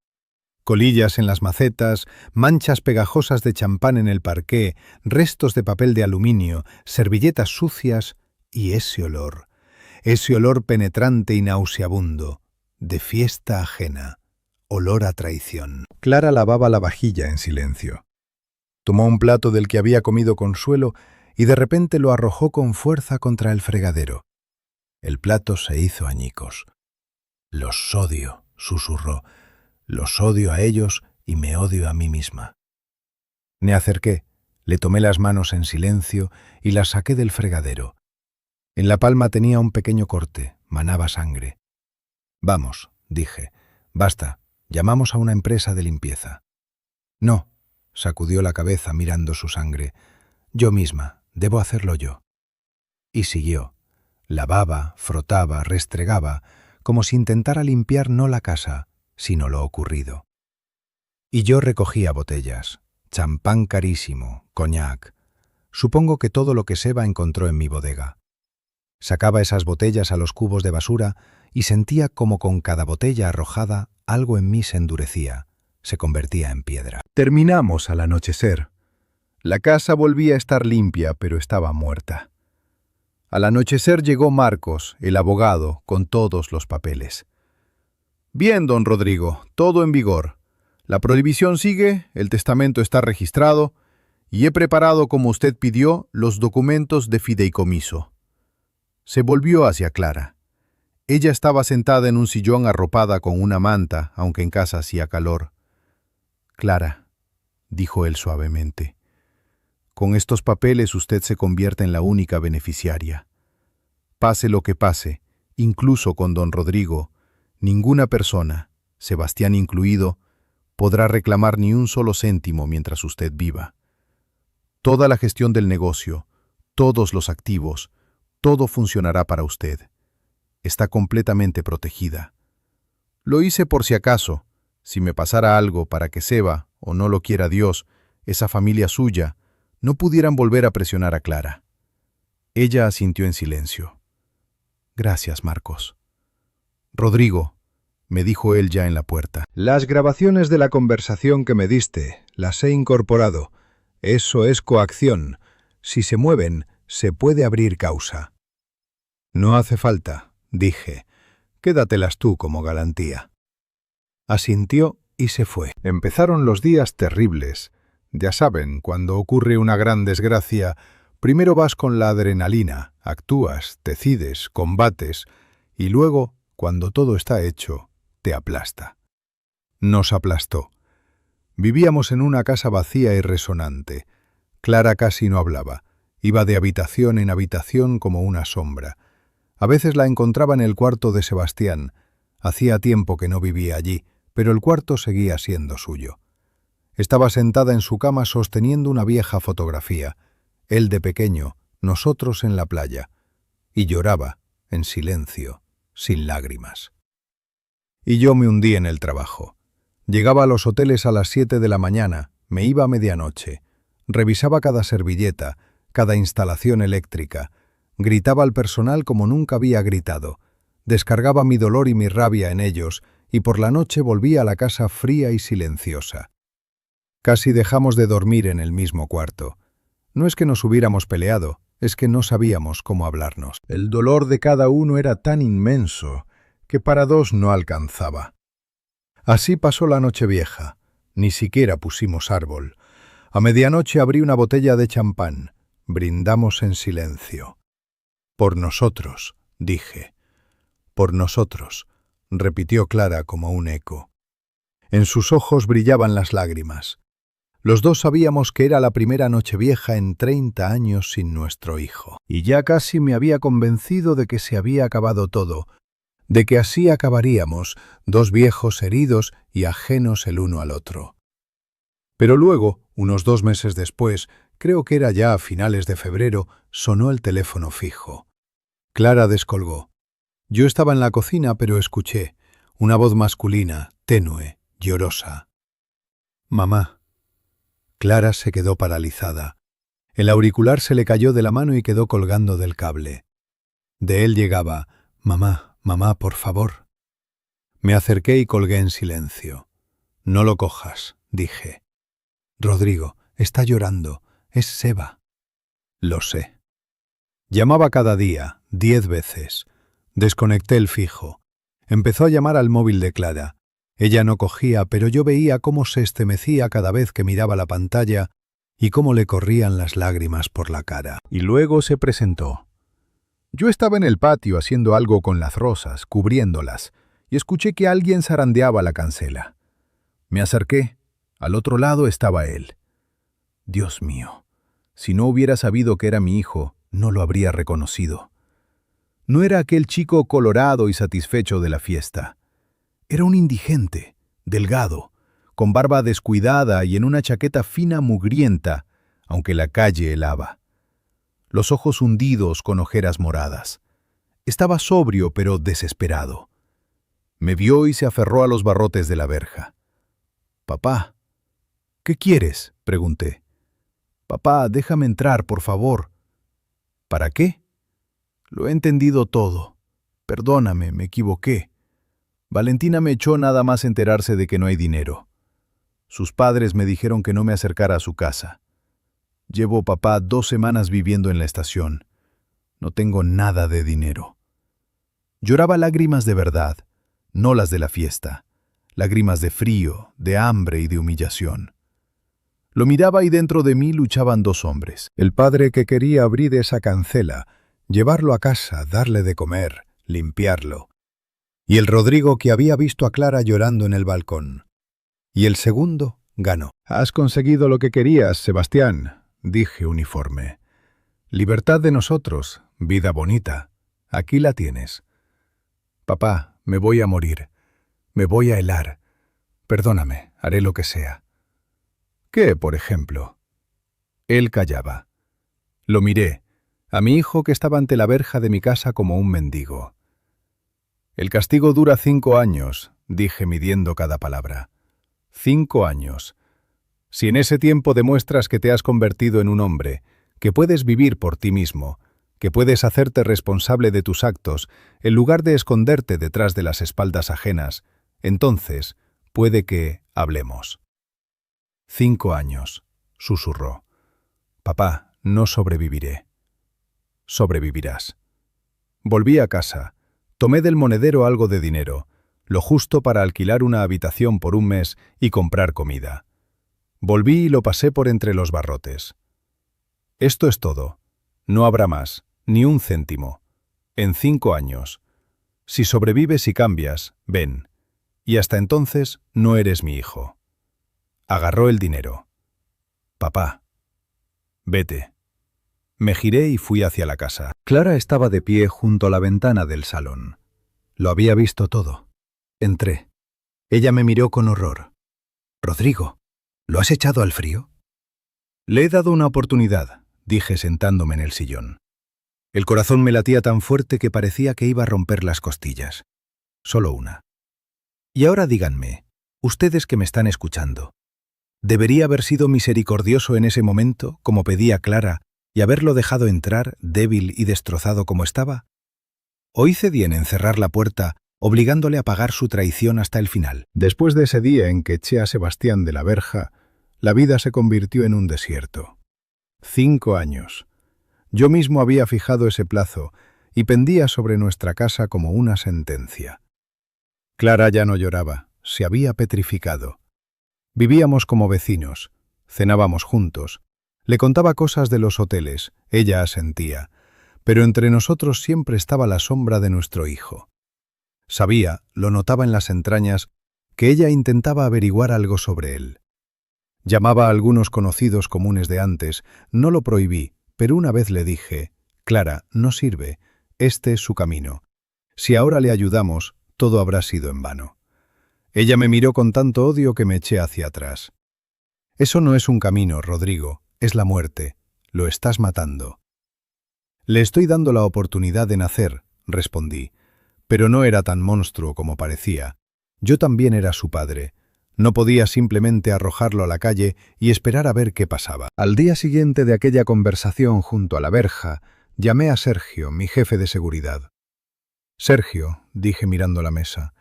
Colillas en las macetas, manchas pegajosas de champán en el parqué, restos de papel de aluminio, servilletas sucias y ese olor penetrante y nauseabundo, de fiesta ajena, olor a traición. Clara lavaba la vajilla en silencio. Tomó un plato del que había comido Consuelo y de repente lo arrojó con fuerza contra el fregadero. El plato se hizo añicos. «Los odio», susurró. «Los odio a ellos y me odio a mí misma». Me acerqué, le tomé las manos en silencio y las saqué del fregadero. En la palma tenía un pequeño corte, manaba sangre. «Vamos», dije, «basta, llamamos a una empresa de limpieza». «No», sacudió la cabeza mirando su sangre, «yo misma, debo hacerlo yo». Y siguió. Lavaba, frotaba, restregaba, como si intentara limpiar no la casa, sino lo ocurrido. Y yo recogía botellas, champán carísimo, coñac. Supongo que todo lo que Seba encontró en mi bodega. Sacaba esas botellas a los cubos de basura y sentía como con cada botella arrojada algo en mí se endurecía, se convertía en piedra. Terminamos al anochecer. La casa volvía a estar limpia, pero estaba muerta. Al anochecer llegó Marcos, el abogado, con todos los papeles. «Bien, don Rodrigo, todo en vigor. La prohibición sigue, el testamento está registrado y he preparado, como usted pidió, los documentos de fideicomiso». Se volvió hacia Clara. Ella estaba sentada en un sillón arropada con una manta, aunque en casa hacía calor. «Clara», dijo él suavemente, «con estos papeles usted se convierte en la única beneficiaria. Pase lo que pase, incluso con don Rodrigo, ninguna persona, Sebastián incluido, podrá reclamar ni un solo céntimo mientras usted viva. Toda la gestión del negocio, todos los activos, todo funcionará para usted. Está completamente protegida. Lo hice por si acaso, si me pasara algo para que Seba, o no lo quiera Dios, esa familia suya, no pudieran volver a presionar a Clara». Ella asintió en silencio. «Gracias, Marcos». «Rodrigo», me dijo él ya en la puerta, «las grabaciones de la conversación que me diste, las he incorporado. Eso es coacción. Si se mueven, se puede abrir causa». «No hace falta», dije. «Quédatelas tú como garantía». Asintió y se fue. Empezaron los días terribles. Ya saben, cuando ocurre una gran desgracia, primero vas con la adrenalina, actúas, decides, combates, y luego, cuando todo está hecho, te aplasta. Nos aplastó. Vivíamos en una casa vacía y resonante. Clara casi no hablaba. Iba de habitación en habitación como una sombra. A veces la encontraba en el cuarto de Sebastián. Hacía tiempo que no vivía allí, pero el cuarto seguía siendo suyo. Estaba sentada en su cama sosteniendo una vieja fotografía, él de pequeño, nosotros en la playa, y lloraba, en silencio, sin lágrimas. Y yo me hundí en el trabajo. Llegaba a los hoteles a las 7 de la mañana, me iba a medianoche, revisaba cada servilleta, cada instalación eléctrica, gritaba al personal como nunca había gritado, descargaba mi dolor y mi rabia en ellos, y por la noche volvía a la casa fría y silenciosa. Casi dejamos de dormir en el mismo cuarto. No es que nos hubiéramos peleado, es que no sabíamos cómo hablarnos. El dolor de cada uno era tan inmenso que para dos no alcanzaba. Así pasó la Nochevieja. Ni siquiera pusimos árbol. A medianoche abrí una botella de champán. Brindamos en silencio. Por nosotros, dije. Por nosotros, repitió Clara como un eco. En sus ojos brillaban las lágrimas. Los dos sabíamos que era la primera Nochevieja en 30 años sin nuestro hijo. Y ya casi me había convencido de que se había acabado todo, de que así acabaríamos, dos viejos heridos y ajenos el uno al otro. Pero luego, unos 2 meses después, creo que era ya a finales de febrero, sonó el teléfono fijo. Clara descolgó. Yo estaba en la cocina, pero escuché una voz masculina, tenue, llorosa. «Mamá». Clara se quedó paralizada. El auricular se le cayó de la mano y quedó colgando del cable. De él llegaba, «Mamá, mamá, por favor». Me acerqué y colgué en silencio. «No lo cojas», dije. «Rodrigo, está llorando. Es Seba». «Lo sé». Llamaba cada día, 10 veces. Desconecté el fijo. Empezó a llamar al móvil de Clara. Ella no cogía, pero yo veía cómo se estremecía cada vez que miraba la pantalla y cómo le corrían las lágrimas por la cara. Y luego se presentó. Yo estaba en el patio haciendo algo con las rosas, cubriéndolas, y escuché que alguien zarandeaba la cancela. Me acerqué. Al otro lado estaba él. Dios mío, si no hubiera sabido que era mi hijo, no lo habría reconocido. No era aquel chico colorado y satisfecho de la fiesta. Era un indigente, delgado, con barba descuidada y en una chaqueta fina mugrienta, aunque la calle helaba. Los ojos hundidos con ojeras moradas. Estaba sobrio pero desesperado. Me vio y se aferró a los barrotes de la verja. «Papá». «¿Qué quieres?», pregunté. «Papá, déjame entrar, por favor». «¿Para qué?». «Lo he entendido todo. Perdóname, me equivoqué. Valentina me echó nada más enterarse de que no hay dinero. Sus padres me dijeron que no me acercara a su casa. Llevo, papá, 2 semanas viviendo en la estación. No tengo nada de dinero». Lloraba lágrimas de verdad, no las de la fiesta. Lágrimas de frío, de hambre y de humillación. Lo miraba y dentro de mí luchaban 2 hombres. El padre que quería abrir esa cancela, llevarlo a casa, darle de comer, limpiarlo. Y el Rodrigo que había visto a Clara llorando en el balcón. Y el segundo ganó. «Has conseguido lo que querías, Sebastián», dije uniforme. «Libertad de nosotros, vida bonita. Aquí la tienes». «Papá, me voy a morir. Me voy a helar. Perdóname, haré lo que sea». «¿Qué, por ejemplo?». Él callaba. Lo miré, a mi hijo que estaba ante la verja de mi casa como un mendigo. «El castigo dura 5 años», dije midiendo cada palabra. 5 años. Si en ese tiempo demuestras que te has convertido en un hombre, que puedes vivir por ti mismo, que puedes hacerte responsable de tus actos, en lugar de esconderte detrás de las espaldas ajenas, entonces puede que hablemos». 5 años, susurró. «Papá, no sobreviviré». «Sobrevivirás». Volví a casa. Tomé del monedero algo de dinero. lo justo para alquilar una habitación por un mes y comprar comida. Volví y lo pasé por entre los barrotes. Esto es todo. No habrá más, ni un céntimo. En 5 años. Si sobrevives y cambias, ven. Y hasta entonces no eres mi hijo. Agarró el dinero. Papá. Vete. Me giré y fui hacia la casa. Clara estaba de pie junto a la ventana del salón. Lo había visto todo. Entré. Ella me miró con horror. «Rodrigo, ¿lo has echado al frío?» «Le he dado una oportunidad», dije sentándome en el sillón. El corazón me latía tan fuerte que parecía que iba a romper las costillas. Solo una. Y ahora díganme, ustedes que me están escuchando, ¿debería haber sido misericordioso en ese momento, como pedía Clara, y haberlo dejado entrar, débil y destrozado como estaba? ¿O hice bien en cerrar la puerta, obligándole a pagar su traición hasta el final? Después de ese día en que eché a Sebastián de la verja, la vida se convirtió en un desierto. 5 años. Yo mismo había fijado ese plazo y pendía sobre nuestra casa como una sentencia. Clara ya no lloraba, se había petrificado. Vivíamos como vecinos, cenábamos juntos. Le contaba cosas de los hoteles, ella asentía, pero entre nosotros siempre estaba la sombra de nuestro hijo. Sabía, lo notaba en las entrañas, que ella intentaba averiguar algo sobre él. Llamaba a algunos conocidos comunes de antes, no lo prohibí, pero una vez le dije, «Clara, no sirve, este es su camino. Si ahora le ayudamos, todo habrá sido en vano». Ella me miró con tanto odio que me eché hacia atrás. «Eso no es un camino, Rodrigo, es la muerte. Lo estás matando». «Le estoy dando la oportunidad de nacer», respondí, pero no era tan monstruo como parecía. Yo también era su padre. No podía simplemente arrojarlo a la calle y esperar a ver qué pasaba. Al día siguiente de aquella conversación junto a la verja, llamé a Sergio, mi jefe de seguridad. «Sergio», dije mirando la mesa,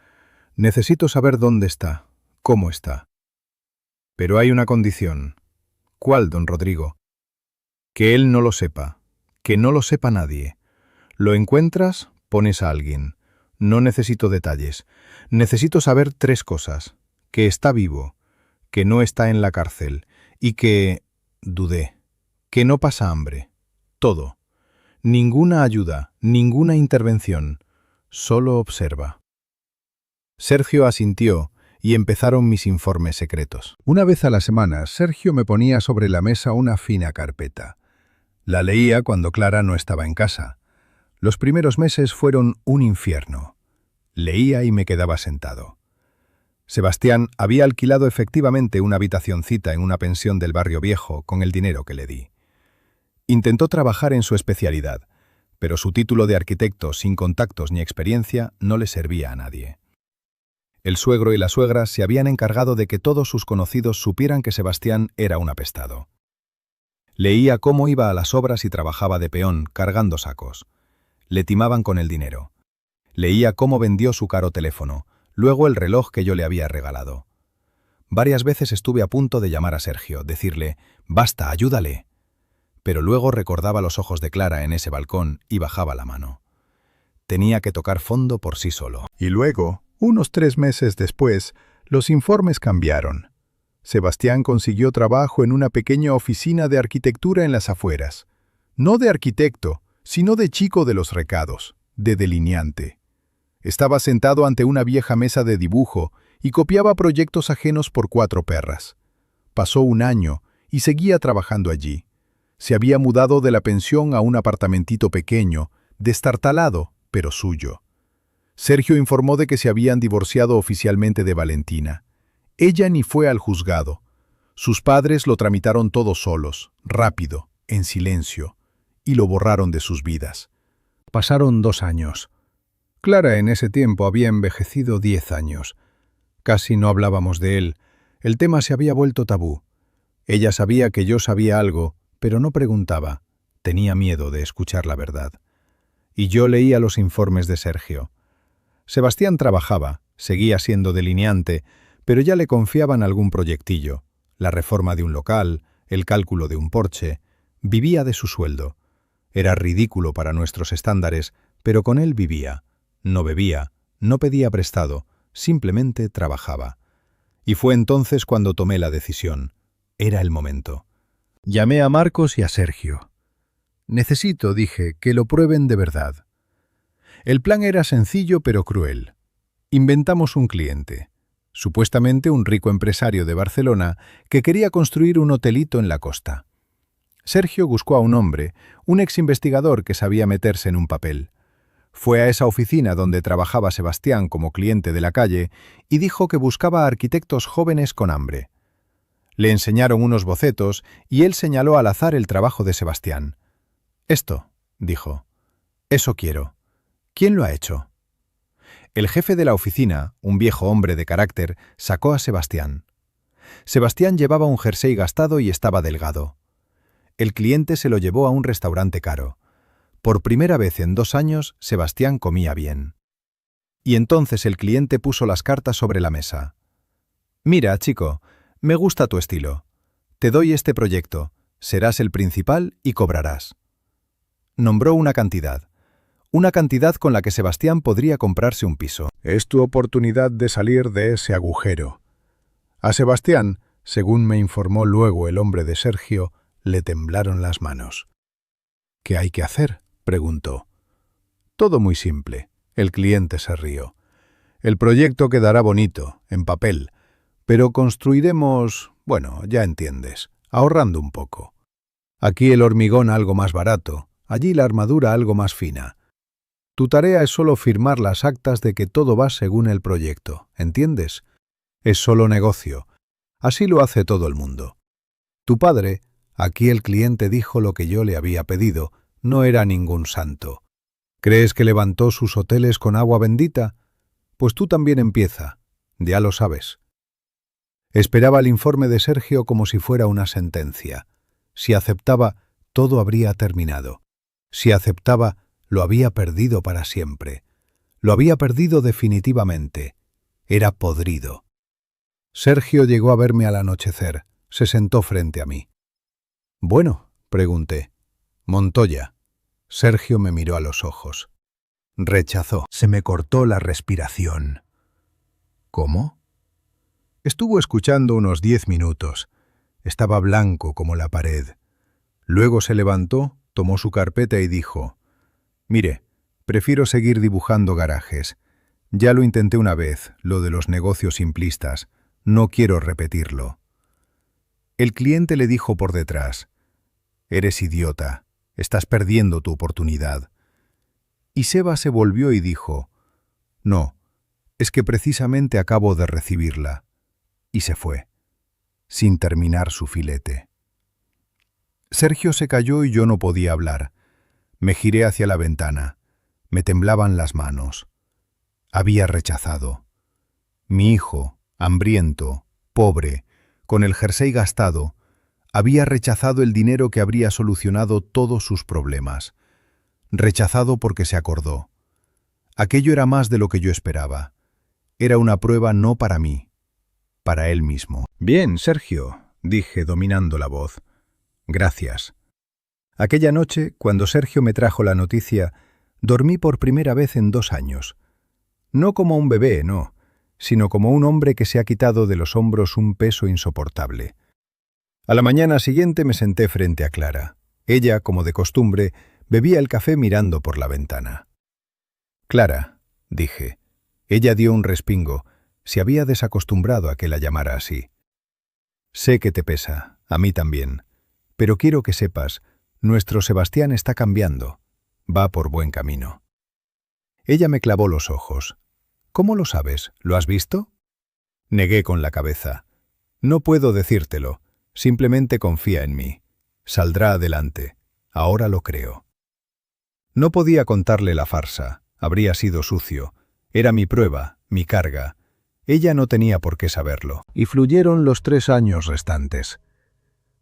«necesito saber dónde está, cómo está. Pero hay una condición». «¿Cuál, don Rodrigo?» «Que él no lo sepa, que no lo sepa nadie. Lo encuentras, pones a alguien. No necesito detalles. Necesito saber 3 cosas. Que está vivo, que no está en la cárcel y que, dudé, que no pasa hambre. Todo. Ninguna ayuda, ninguna intervención. Solo observa». Sergio asintió y empezaron mis informes secretos. Una vez a la semana, Sergio me ponía sobre la mesa una fina carpeta. La leía cuando Clara no estaba en casa. Los primeros meses fueron un infierno. Leía y me quedaba sentado. Sebastián había alquilado efectivamente una habitacioncita en una pensión del barrio viejo con el dinero que le di. Intentó trabajar en su especialidad, pero su título de arquitecto sin contactos ni experiencia no le servía a nadie. El suegro y la suegra se habían encargado de que todos sus conocidos supieran que Sebastián era un apestado. Leía cómo iba a las obras y trabajaba de peón, cargando sacos. Le timaban con el dinero. Leía cómo vendió su caro teléfono, luego el reloj que yo le había regalado. Varias veces estuve a punto de llamar a Sergio, decirle, «Basta, ayúdale». Pero luego recordaba los ojos de Clara en ese balcón y bajaba la mano. Tenía que tocar fondo por sí solo. Y luego, unos 3 meses después, los informes cambiaron. Sebastián consiguió trabajo en una pequeña oficina de arquitectura en las afueras. No de arquitecto, sino de chico de los recados, de delineante. Estaba sentado ante una vieja mesa de dibujo y copiaba proyectos ajenos por 4 perras. Pasó un año y seguía trabajando allí. Se había mudado de la pensión a un apartamentito pequeño, destartalado, pero suyo. Sergio informó de que se habían divorciado oficialmente de Valentina. Ella ni fue al juzgado. Sus padres lo tramitaron todos solos, rápido, en silencio, y lo borraron de sus vidas. Pasaron 2 años. Clara en ese tiempo había envejecido 10 años. Casi no hablábamos de él. El tema se había vuelto tabú. Ella sabía que yo sabía algo, pero no preguntaba. Tenía miedo de escuchar la verdad. Y yo leía los informes de Sergio. Sebastián trabajaba, seguía siendo delineante, pero ya le confiaban algún proyectillo. La reforma de un local, el cálculo de un porche. Vivía de su sueldo. Era ridículo para nuestros estándares, pero con él vivía. No bebía, no pedía prestado, simplemente trabajaba. Y fue entonces cuando tomé la decisión. Era el momento. Llamé a Marcos y a Sergio. Necesito, dije, que lo prueben de verdad. El plan era sencillo pero cruel. Inventamos un cliente, supuestamente un rico empresario de Barcelona que quería construir un hotelito en la costa. Sergio buscó a un hombre, un ex-investigador que sabía meterse en un papel. Fue a esa oficina donde trabajaba Sebastián como cliente de la calle y dijo que buscaba arquitectos jóvenes con hambre. Le enseñaron unos bocetos y él señaló al azar el trabajo de Sebastián. «Esto», dijo. «Eso quiero. ¿Quién lo ha hecho?» El jefe de la oficina, un viejo hombre de carácter, sacó a Sebastián. Sebastián llevaba un jersey gastado y estaba delgado. El cliente se lo llevó a un restaurante caro. Por primera vez en 2 años, Sebastián comía bien. Y entonces el cliente puso las cartas sobre la mesa. «Mira, chico, me gusta tu estilo. Te doy este proyecto, serás el principal y cobrarás». Nombró una cantidad con la que Sebastián podría comprarse un piso. Es tu oportunidad de salir de ese agujero. A Sebastián, según me informó luego el hombre de Sergio, le temblaron las manos. «¿Qué hay que hacer?», preguntó. «Todo muy simple». El cliente se rió. «El proyecto quedará bonito, en papel, pero construiremos, bueno, ya entiendes, ahorrando un poco. Aquí el hormigón algo más barato, allí la armadura algo más fina. Tu tarea es solo firmar las actas de que todo va según el proyecto, ¿entiendes? Es solo negocio. Así lo hace todo el mundo. Tu padre», aquí el cliente dijo lo que yo le había pedido, «no era ningún santo. ¿Crees que levantó sus hoteles con agua bendita? Pues tú también empieza, ya lo sabes». Esperaba el informe de Sergio como si fuera una sentencia. Si aceptaba, todo habría terminado. Si aceptaba, lo había perdido para siempre. Lo había perdido definitivamente. Era podrido. Sergio llegó a verme al anochecer. Se sentó frente a mí. «Bueno», pregunté. «Montoya». Sergio me miró a los ojos. Rechazó. Se me cortó la respiración. «¿Cómo?». Estuvo escuchando unos 10 minutos. Estaba blanco como la pared. Luego se levantó, tomó su carpeta y dijo: «Mire, prefiero seguir dibujando garajes. Ya lo intenté una vez, lo de los negocios simplistas. No quiero repetirlo». El cliente le dijo por detrás: «Eres idiota. Estás perdiendo tu oportunidad». Y Seba se volvió y dijo: «No, es que precisamente acabo de recibirla». Y se fue, sin terminar su filete. Sergio se calló y yo no podía hablar. Me giré hacia la ventana. Me temblaban las manos. Había rechazado. Mi hijo, hambriento, pobre, con el jersey gastado, había rechazado el dinero que habría solucionado todos sus problemas. Rechazado porque se acordó. Aquello era más de lo que yo esperaba. Era una prueba no para mí, para él mismo. «Bien, Sergio», dije dominando la voz. «Gracias». Aquella noche, cuando Sergio me trajo la noticia, dormí por primera vez en 2 años. No como un bebé, no, sino como un hombre que se ha quitado de los hombros un peso insoportable. A la mañana siguiente me senté frente a Clara. Ella, como de costumbre, bebía el café mirando por la ventana. «Clara», dije. Ella dio un respingo. Se había desacostumbrado a que la llamara así. «Sé que te pesa, a mí también. Pero quiero que sepas, nuestro Sebastián está cambiando. Va por buen camino». Ella me clavó los ojos. «¿Cómo lo sabes? ¿Lo has visto?». Negué con la cabeza. «No puedo decírtelo. Simplemente confía en mí. Saldrá adelante. Ahora lo creo». No podía contarle la farsa. Habría sido sucio. Era mi prueba, mi carga. Ella no tenía por qué saberlo. Y fluyeron los 3 años restantes.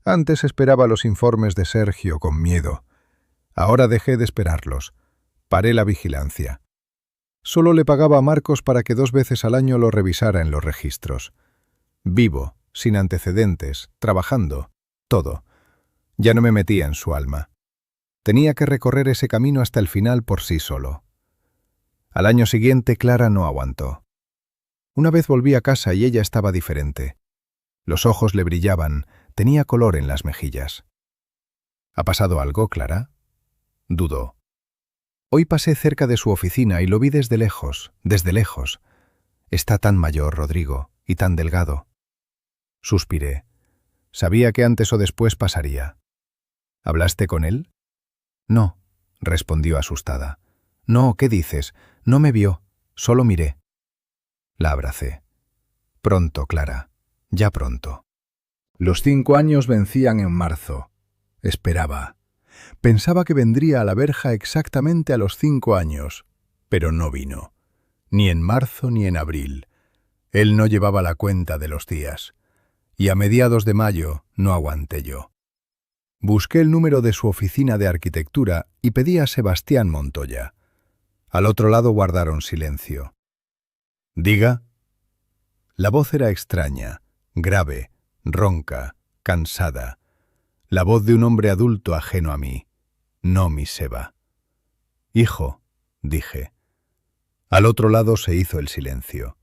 Antes esperaba los informes de Sergio con miedo. Ahora dejé de esperarlos. Paré la vigilancia. Solo le pagaba a Marcos para que 2 veces al año lo revisara en los registros. Vivo, sin antecedentes, trabajando, todo. Ya no me metía en su alma. Tenía que recorrer ese camino hasta el final por sí solo. Al año siguiente Clara no aguantó. Una vez volví a casa y ella estaba diferente. Los ojos le brillaban, tenía color en las mejillas. ¿Ha pasado algo, Clara? Dudó. Hoy pasé cerca de su oficina y lo vi desde lejos, desde lejos. Está tan mayor, Rodrigo, y tan delgado. Suspiré. Sabía que antes o después pasaría. ¿Hablaste con él? No, respondió asustada. No, ¿qué dices? No me vio, solo miré. La abracé. Pronto, Clara, ya pronto. Los 5 años vencían en marzo. Esperaba. Pensaba que vendría a la verja exactamente a los 5 años, pero no vino. Ni en marzo ni en abril. Él no llevaba la cuenta de los días. Y a mediados de mayo no aguanté yo. Busqué el número de su oficina de arquitectura y pedí a Sebastián Montoya. Al otro lado guardaron silencio. «Diga». La voz era extraña, grave, ronca, cansada. La voz de un hombre adulto ajeno a mí, no mi Seba. «Hijo», dije. Al otro lado se hizo el silencio,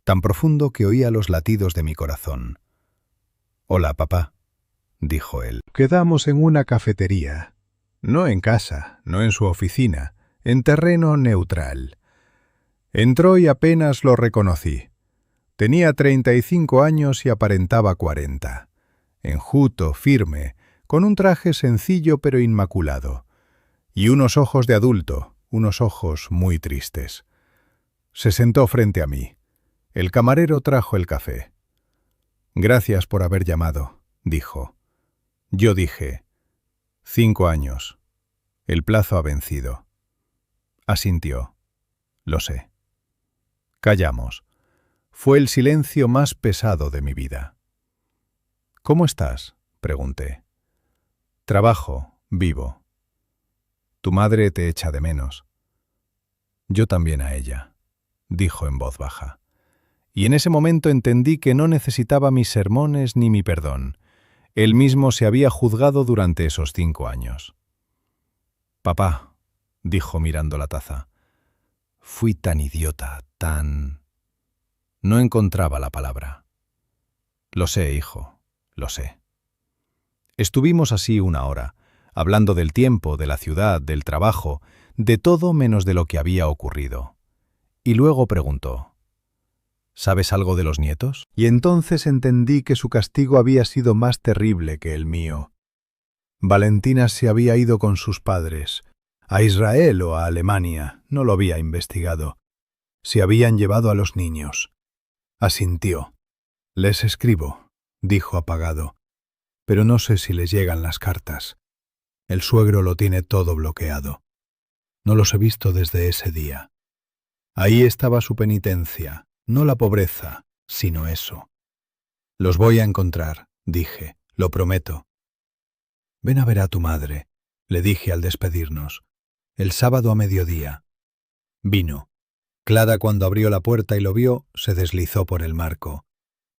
tan profundo que oía los latidos de mi corazón. «Hola, papá», dijo él. Quedamos en una cafetería. No en casa, no en su oficina, en terreno neutral. Entró y apenas lo reconocí. Tenía 35 años y aparentaba 40. Enjuto, firme, con un traje sencillo pero inmaculado. Y unos ojos de adulto, unos ojos muy tristes. Se sentó frente a mí. El camarero trajo el café. «Gracias por haber llamado», dijo. Yo dije, 5 años. El plazo ha vencido. Asintió. Lo sé. Callamos. Fue el silencio más pesado de mi vida. «¿Cómo estás?», pregunté. «Trabajo, vivo. Tu madre te echa de menos». «Yo también a ella», dijo en voz baja. Y en ese momento entendí que no necesitaba mis sermones ni mi perdón. Él mismo se había juzgado durante esos 5 años. «Papá», dijo mirando la taza, «fui tan idiota, tan...». No encontraba la palabra. «Lo sé, hijo, lo sé». Estuvimos así 1 hora, hablando del tiempo, de la ciudad, del trabajo, de todo menos de lo que había ocurrido. Y luego preguntó, «¿Sabes algo de los nietos?». Y entonces entendí que su castigo había sido más terrible que el mío. Valentina se había ido con sus padres, a Israel o a Alemania, no lo había investigado. Se habían llevado a los niños. Asintió. «Les escribo», dijo apagado, «pero no sé si les llegan las cartas. El suegro lo tiene todo bloqueado. No los he visto desde ese día. Ahí estaba su penitencia, no la pobreza, sino eso. Los voy a encontrar», dije, «lo prometo». «Ven a ver a tu madre», le dije al despedirnos, «el sábado a mediodía». Vino. Clara, cuando abrió la puerta y lo vio, se deslizó por el marco.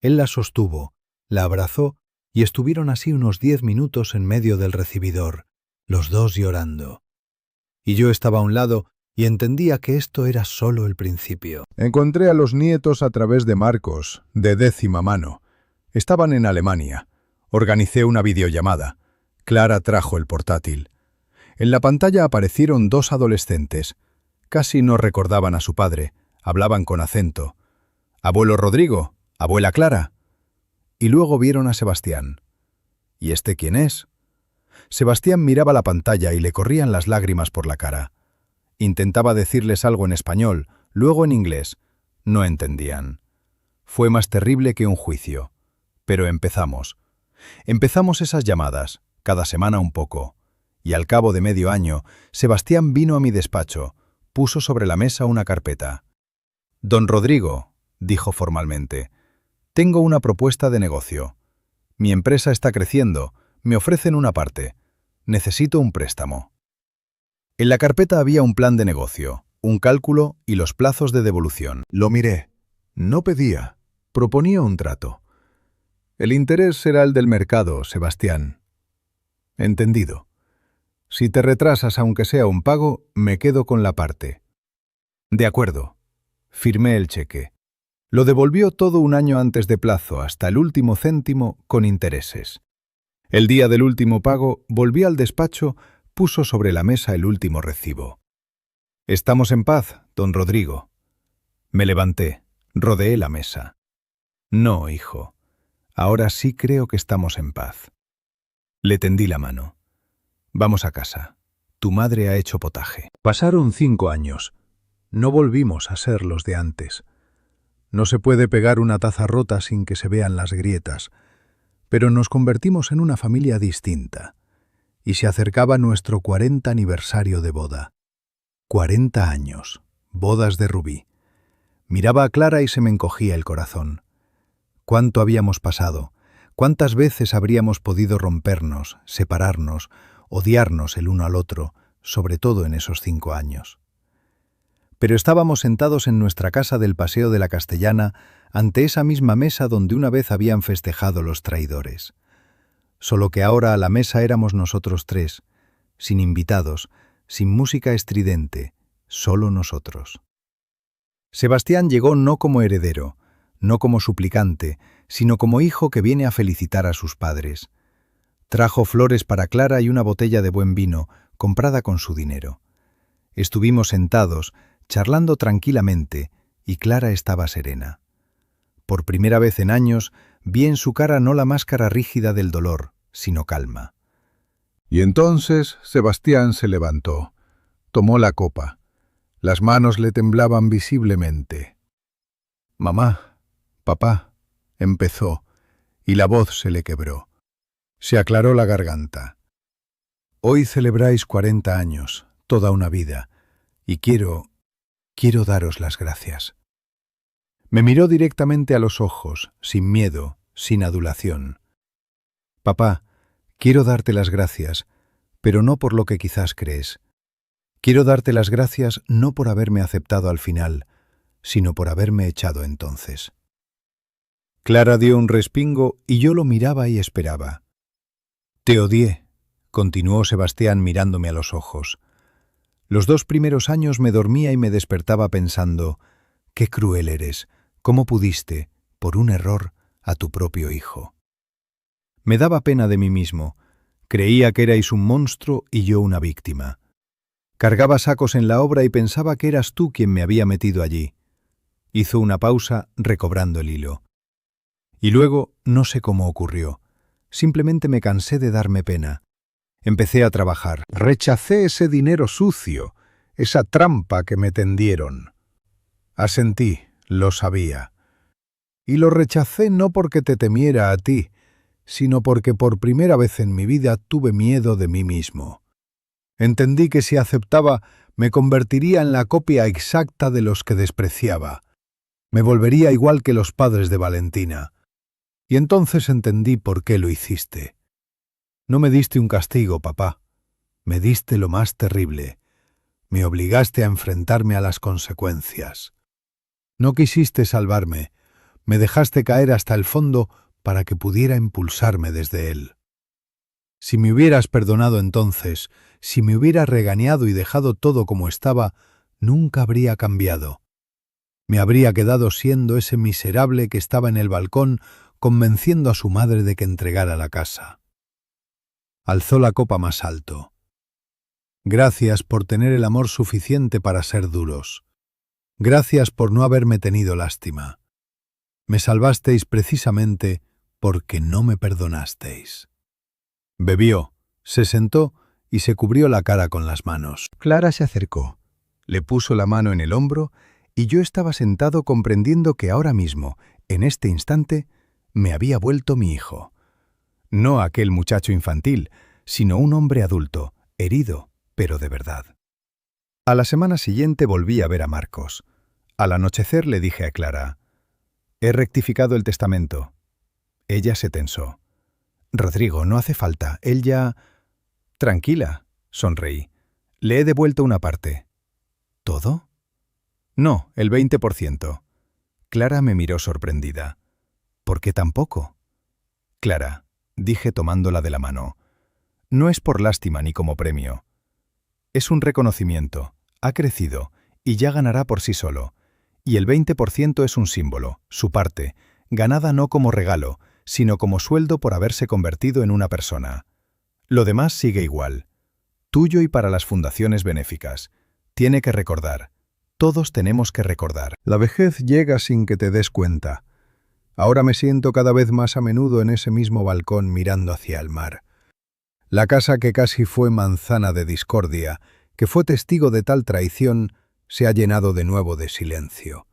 Él la sostuvo, la abrazó y estuvieron así unos 10 minutos en medio del recibidor, los dos llorando. Y yo estaba a un lado y entendía que esto era solo el principio. Encontré a los nietos a través de Marcos, de 10ª mano. Estaban en Alemania. Organicé una videollamada. Clara trajo el portátil. En la pantalla aparecieron 2 adolescentes. Casi no recordaban a su padre, hablaban con acento. «Abuelo Rodrigo, abuela Clara». Y luego vieron a Sebastián. «¿Y este quién es?». Sebastián miraba la pantalla y le corrían las lágrimas por la cara. Intentaba decirles algo en español, luego en inglés. No entendían. Fue más terrible que un juicio. Pero empezamos. Empezamos esas llamadas, cada semana un poco. Y al cabo de medio año, Sebastián vino a mi despacho, puso sobre la mesa una carpeta. «Don Rodrigo», dijo formalmente, «tengo una propuesta de negocio. Mi empresa está creciendo, me ofrecen una parte. Necesito un préstamo». En la carpeta había un plan de negocio, un cálculo y los plazos de devolución. Lo miré. No pedía, proponía un trato. «El interés será el del mercado, Sebastián». «Entendido. Si te retrasas aunque sea un pago, me quedo con la parte». «De acuerdo». Firmé el cheque. Lo devolvió todo un año antes de plazo, hasta el último céntimo, con intereses. El día del último pago, volví al despacho, puso sobre la mesa el último recibo. «Estamos en paz, don Rodrigo». Me levanté, rodeé la mesa. «No, hijo. Ahora sí creo que estamos en paz». Le tendí la mano. «Vamos a casa. Tu madre ha hecho potaje». Pasaron 5 años. No volvimos a ser los de antes. No se puede pegar una taza rota sin que se vean las grietas, pero nos convertimos en una familia distinta, y se acercaba nuestro 40 aniversario de boda. 40 años, bodas de Rubí. Miraba a Clara y se me encogía el corazón. ¿Cuánto habíamos pasado? ¿Cuántas veces habríamos podido rompernos, separarnos, odiarnos el uno al otro, sobre todo en esos 5 años? Pero estábamos sentados en nuestra casa del Paseo de la Castellana, ante esa misma mesa donde una vez habían festejado los traidores. Solo que ahora a la mesa éramos nosotros 3, sin invitados, sin música estridente, solo nosotros. Sebastián llegó no como heredero, no como suplicante, sino como hijo que viene a felicitar a sus padres. Trajo flores para Clara y una botella de buen vino, comprada con su dinero. Estuvimos sentados, charlando tranquilamente, y Clara estaba serena. Por primera vez en años, vi en su cara no la máscara rígida del dolor, sino calma. Y entonces Sebastián se levantó, tomó la copa. Las manos le temblaban visiblemente. «Mamá, papá», empezó, y la voz se le quebró. Se aclaró la garganta. «Hoy celebráis 40 años, toda una vida, y quiero daros las gracias». Me miró directamente a los ojos, sin miedo, sin adulación. «Papá, quiero darte las gracias, pero no por lo que quizás crees. Quiero darte las gracias no por haberme aceptado al final, sino por haberme echado entonces». Clara dio un respingo y yo lo miraba y esperaba. «Te odié», continuó Sebastián mirándome a los ojos. «Los 2 primeros años me dormía y me despertaba pensando, qué cruel eres, cómo pudiste, por un error, a tu propio hijo». Me daba pena de mí mismo. Creía que erais un monstruo y yo una víctima. Cargaba sacos en la obra y pensaba que eras tú quien me había metido allí. Hizo una pausa, recobrando el hilo. Y luego, no sé cómo ocurrió. Simplemente me cansé de darme pena. Empecé a trabajar. Rechacé ese dinero sucio, esa trampa que me tendieron. Asentí, lo sabía. Y lo rechacé no porque te temiera a ti, sino porque por primera vez en mi vida tuve miedo de mí mismo. Entendí que si aceptaba, me convertiría en la copia exacta de los que despreciaba. Me volvería igual que los padres de Valentina. Y entonces entendí por qué lo hiciste. No me diste un castigo, papá. Me diste lo más terrible. Me obligaste a enfrentarme a las consecuencias. No quisiste salvarme. Me dejaste caer hasta el fondo para que pudiera impulsarme desde él. Si me hubieras perdonado entonces, si me hubiera regañado y dejado todo como estaba, nunca habría cambiado. Me habría quedado siendo ese miserable que estaba en el balcón convenciendo a su madre de que entregara la casa. Alzó la copa más alto. Gracias por tener el amor suficiente para ser duros. Gracias por no haberme tenido lástima. Me salvasteis precisamente porque no me perdonasteis. Bebió, se sentó y se cubrió la cara con las manos. Clara se acercó, le puso la mano en el hombro y yo estaba sentado comprendiendo que ahora mismo, en este instante, me había vuelto mi hijo. No aquel muchacho infantil, sino un hombre adulto, herido, pero de verdad. A la semana siguiente volví a ver a Marcos. Al anochecer le dije a Clara, «He rectificado el testamento». Ella se tensó. «Rodrigo, no hace falta, él ya...» «Tranquila», sonreí. «Le he devuelto una parte». «¿Todo?» «No, el 20%. Clara me miró sorprendida. «¿Por qué tan poco?» «Clara», dije tomándola de la mano, «no es por lástima ni como premio. Es un reconocimiento, ha crecido y ya ganará por sí solo. Y el 20% es un símbolo, su parte, ganada no como regalo, sino como sueldo por haberse convertido en una persona. Lo demás sigue igual. Tuyo y para las fundaciones benéficas. Tiene que recordar. Todos tenemos que recordar. La vejez llega sin que te des cuenta. Ahora me siento cada vez más a menudo en ese mismo balcón mirando hacia el mar. La casa que casi fue manzana de discordia, que fue testigo de tal traición, se ha llenado de nuevo de silencio.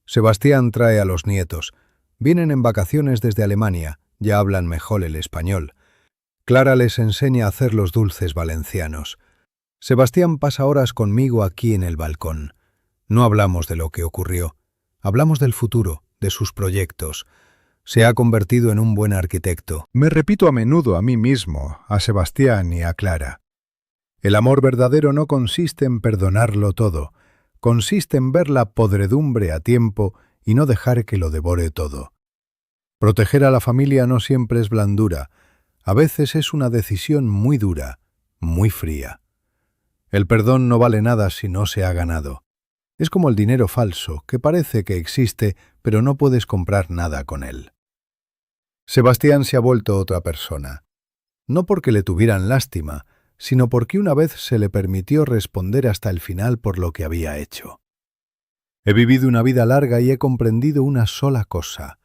Sebastián trae a los nietos. Vienen en vacaciones desde Alemania, ya hablan mejor el español. Clara les enseña a hacer los dulces valencianos. Sebastián pasa horas conmigo aquí en el balcón. No hablamos de lo que ocurrió. Hablamos del futuro, de sus proyectos. Se ha convertido en un buen arquitecto. Me repito a menudo a mí mismo, a Sebastián y a Clara. El amor verdadero no consiste en perdonarlo todo. Consiste en ver la podredumbre a tiempo y no dejar que lo devore todo. Proteger a la familia no siempre es blandura. A veces es una decisión muy dura, muy fría. El perdón no vale nada si no se ha ganado. Es como el dinero falso, que parece que existe, pero no puedes comprar nada con él. Sebastián se ha vuelto otra persona. No porque le tuvieran lástima, sino porque una vez se le permitió responder hasta el final por lo que había hecho. He vivido una vida larga y he comprendido una sola cosa.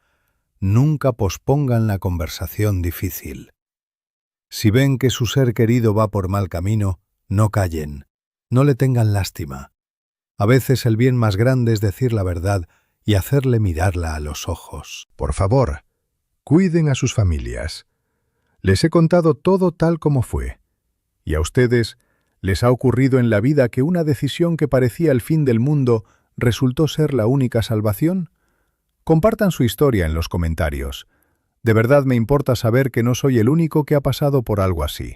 Nunca pospongan la conversación difícil. Si ven que su ser querido va por mal camino, no callen, no le tengan lástima. A veces el bien más grande es decir la verdad y hacerle mirarla a los ojos. Por favor, cuiden a sus familias. Les he contado todo tal como fue. ¿Y a ustedes les ha ocurrido en la vida que una decisión que parecía el fin del mundo resultó ser la única salvación? Compartan su historia en los comentarios. De verdad me importa saber que no soy el único que ha pasado por algo así.